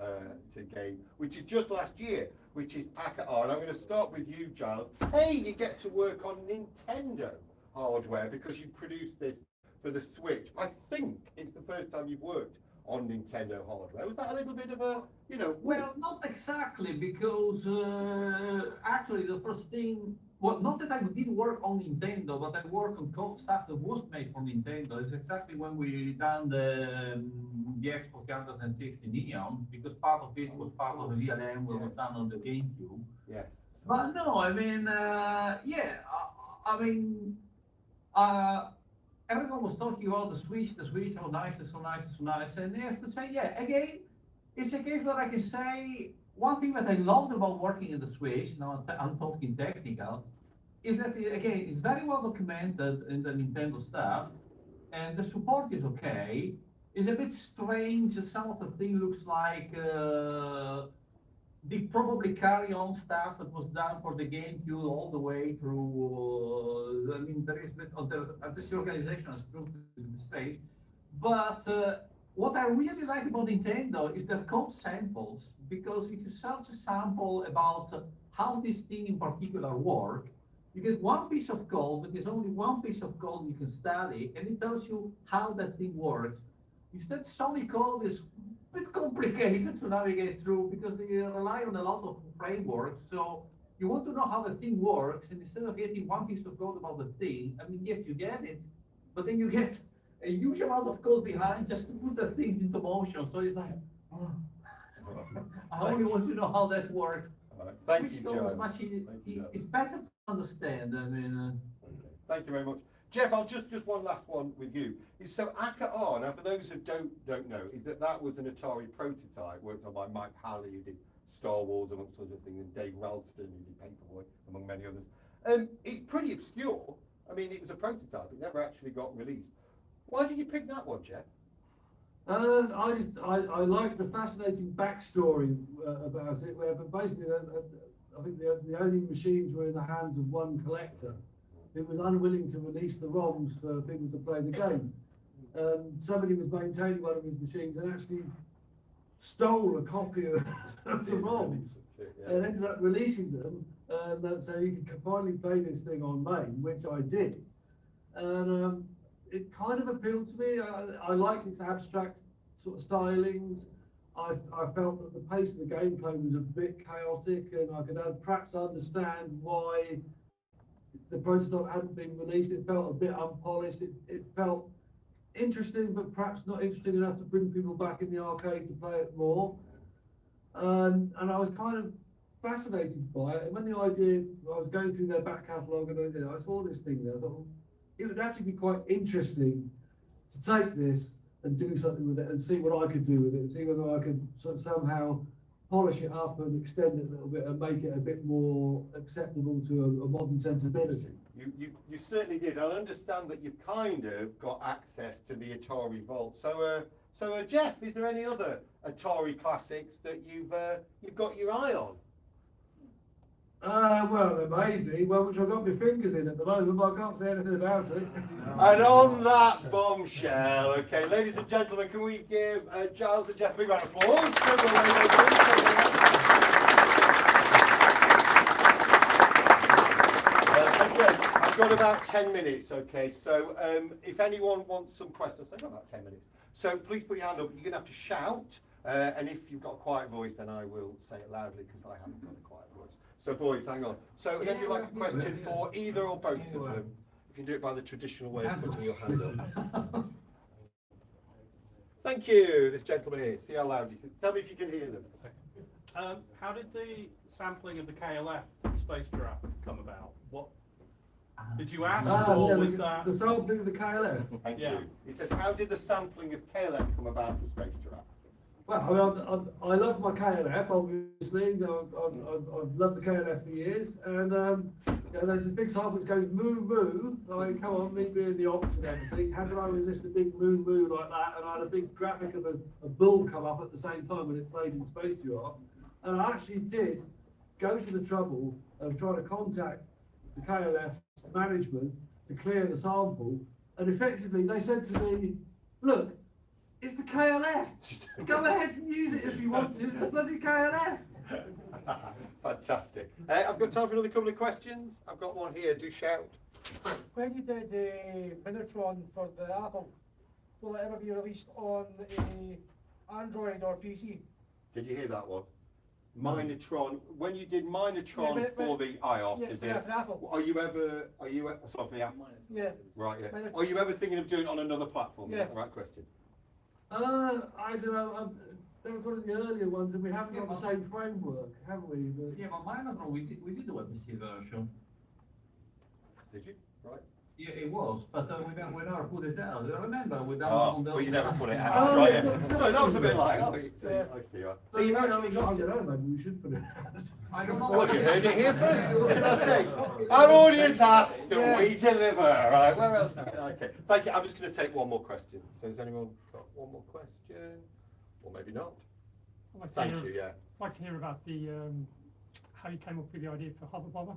game, which is just last year, which is Hackathon. And I'm going to start with you, Giles. Hey, you get to work on Nintendo hardware because you produced this for the Switch. I think it's the first time you've worked on Nintendo hardware. Was that a little bit of a, you know? Well, not exactly, because actually the first thing, well, not that I didn't work on Nintendo, but I worked on code stuff that was made for Nintendo. It's exactly when we done the Expo 2016 Neon, because part of it was part of the LLM that was done on the GameCube. Yes. But no, I mean, everyone was talking about the Switch, how nice, it's so nice, it's so nice. And I have to say, yeah, again, it's a case where I can say, one thing that I loved about working in the Switch, now I'm talking technical, is that, again, it's very well documented in the Nintendo stuff, and the support is okay. It's a bit strange, some of the thing looks like, they probably carry on stuff that was done for the GameCube all the way through. I mean, there is this organization is through the stage, but what I really like about Nintendo is their code samples, because if you search a sample about how this thing in particular works, you get one piece of code, but there's only one piece of code you can study, and it tells you how that thing works. Instead, Sony code is a bit complicated to navigate through because they rely on a lot of frameworks. So you want to know how the thing works, and instead of getting one piece of code about the thing, I mean, yes, you get it, but then you get a huge amount of code behind just to put the thing into motion. So it's like, oh, I only want to know how that works. Right. Thank Switch you, code Joe. is much it's better to understand. I mean, Thank you very much. Jeff, I'll just one last one with you. So Hackathon, now for those who don't know, is that was an Atari prototype worked on by Mike Halley, who did Star Wars amongst other things, and Dave Ralston, who did Paperboy, among many others. It's pretty obscure. I mean, it was a prototype. It never actually got released. Why did you pick that one, Jeff? I like the fascinating backstory about it, where but basically I think the only machines were in the hands of one collector who was unwilling to release the ROMs for people to play the game. Somebody was maintaining one of his machines and actually stole a copy of the ROMs and ended up releasing them, so you could finally play this thing on main, which I did. And it kind of appealed to me. I liked its abstract sort of stylings. I felt that the pace of the gameplay was a bit chaotic, and I could perhaps understand why the prototype hadn't been released. It felt a bit unpolished. It felt interesting, but perhaps not interesting enough to bring people back in the arcade to play it more. And I was kind of fascinated by it. And when the idea, I was going through their back catalogue and I saw this thing there, I thought, well, it would actually be quite interesting to take this and do something with it and see what I could do with it, and see whether I could somehow polish it up and extend it a little bit and make it a bit more acceptable to a modern sensibility. You certainly did. I understand that you've kind of got access to the Atari Vault. So Jeff, is there any other Atari classics that you've got your eye on? Well, there may be one which I've got my fingers in at the moment, but I can't say anything about it. And on that bombshell, okay, ladies and gentlemen, can we give Giles and Jeff a big round of applause? I've got about 10 minutes, okay, so if anyone wants some questions, I've got about 10 minutes. So please put your hand up. You're going to have to shout, and if you've got a quiet voice, then I will say it loudly because I haven't got a quiet voice. So boys, hang on. So would you like a question for either or both of them? If you do it by the traditional way of putting your hand up. Thank you, this gentleman here. See how loud you can. Tell me if you can hear them. How did the sampling of the KLF space giraffe come about? What did you ask, or was that the sampling of the KLF? Thank you. He says, how did the sampling of KLF come about for Space Giraffe? Well, I love my KLF, obviously. I've loved the KLF for years, and Yeah, there's this big sign which goes moo moo. Like, come on, me being the ops and everything. How could I resist a big moo moo like that? And I had a big graphic of a bull come up at the same time when it played in Space Giraffe. And I actually did go to the trouble of trying to contact the KLF management to clear the sample. And effectively, they said to me, look, it's the KLF. Go ahead and use it if you want to. It's the bloody KLF. Fantastic. I've got time for another couple of questions. I've got one here. Do shout. When you did Minotron for the Apple, will it ever be released on Android or PC? Did you hear that one? Minotron. When you did Minotron Yeah, for the iOS, yeah, is yeah, it? for Apple. Are you ever sorry for the app? Yeah. Right. Yeah. Minotron. Are you ever thinking of doing it on another platform? Yeah. Right question. I don't know. That was one of the earlier ones, and we haven't got the same framework, have we? Yeah, but Minotron, we did do a PC version. Did you? Right. Yeah, it was, but we never put it out. Remember, we done Oh, on the. well, you never put it out. Oh, Right. yeah. Yeah. So that was a bit like, oh, Yeah. I see. Right. So So you've I actually got. don't know, maybe we should put it out. I don't know. Well, you heard it here first. What did I say? Our audience asks, and we deliver. Right. Where else? Okay. Thank you. I'm just going to take one more question. So has anyone got one more question? Or maybe not. I'd like to Thank hear- you. Yeah. I'd like to hear about the how you came up with the idea for Hover Bobber.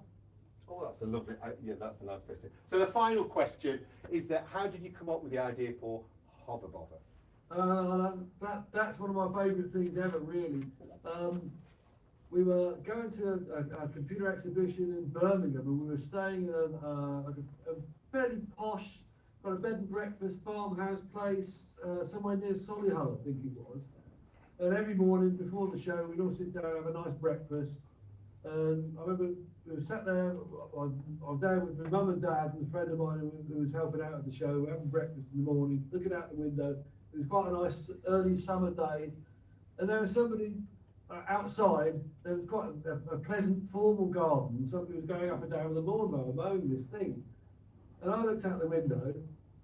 Oh, that's a lovely. Yeah, that's a nice question. So the final question is that how did you come up with the idea for Hover Bobber? That's one of my favourite things ever, really. We were going to a computer exhibition in Birmingham, and we were staying in a fairly posh, got a bed and breakfast farmhouse place somewhere near Solihull, I think it was. And every morning before the show, we'd all sit down and have a nice breakfast. And I remember we were sat there. I was there with my mum and dad and a friend of mine who was helping out at the show. We're having breakfast in the morning, looking out the window. It was quite a nice early summer day, and there was somebody outside. There was quite a pleasant formal garden. Somebody was going up and down with a lawnmower mowing this thing. And I looked out the window,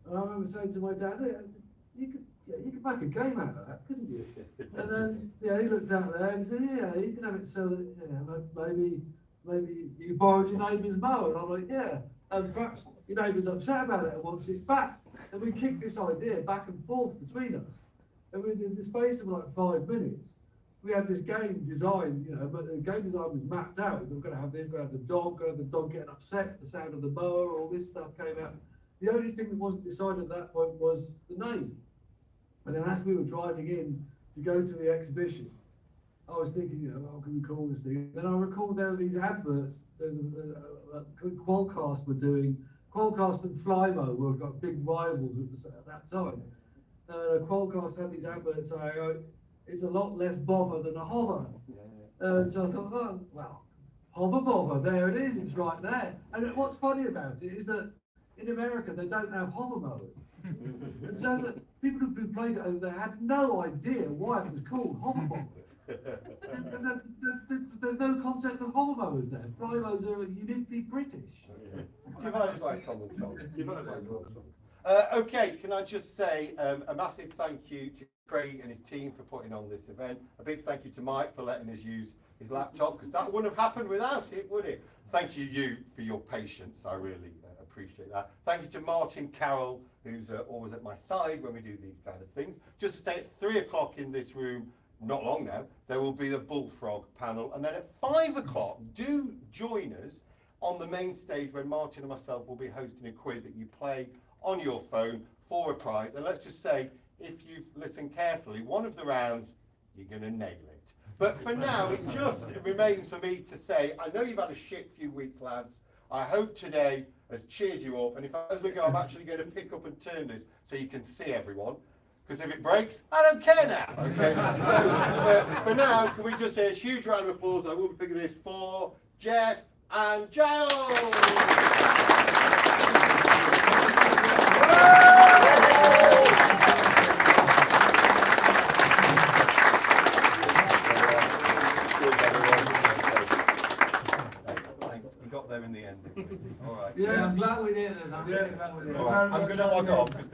and I remember saying to my dad, "Hey, you could make a game out of that, couldn't you?" And then he looked out there and he said, "Yeah, you can have it so that maybe you borrowed your neighbour's mower." And I'm like, "Yeah, and perhaps your neighbour's upset about it and wants it back." And we kicked this idea back and forth between us. And within the space of like 5 minutes, we had this game designed, but the game design was mapped out. We were going to have this, we're going to have the dog getting upset, the sound of the mower, all this stuff came out. The only thing that wasn't decided at that point was the name. And then as we were driving in to go to the exhibition, I was thinking, how can we call this thing? Then I recalled there were these adverts Qualcast were doing. Qualcast and Flymo were got big rivals at that time. Qualcast had these adverts saying, it's a lot less bother than a hover. And so I thought, oh, well, hover bother, there it is, it's right there. And what's funny about it is that in America, they don't have hover mowers. And so that people who played it over there had no idea why it was called hover bobber. There's no concept of hover mowers there. Flymos are uniquely British. Divided by common tongue. Divided by common tongue. Okay, can I just say a massive thank you to Craig and his team for putting on this event. A big thank you to Mike for letting us use his laptop, because that wouldn't have happened without it, would it? Thank you for your patience. I really appreciate that. Thank you to Martin Carroll, who's always at my side when we do these kind of things. Just to say, at 3 o'clock in this room, not long now, there will be the Bullfrog panel, and then at 5 o'clock, do join us on the main stage when Martin and myself will be hosting a quiz that you play on your phone for a prize. And let's just say, if you've listened carefully, one of the rounds, you're going to nail it. But for now, it just remains for me to say, I know you've had a shit few weeks, lads. I hope today has cheered you up. And if as we go, I'm actually going to pick up and turn this so you can see everyone. Because if it breaks, I don't care now. Okay. So for now, can we just say a huge round of applause? I will be picking this for Jeff and Giles.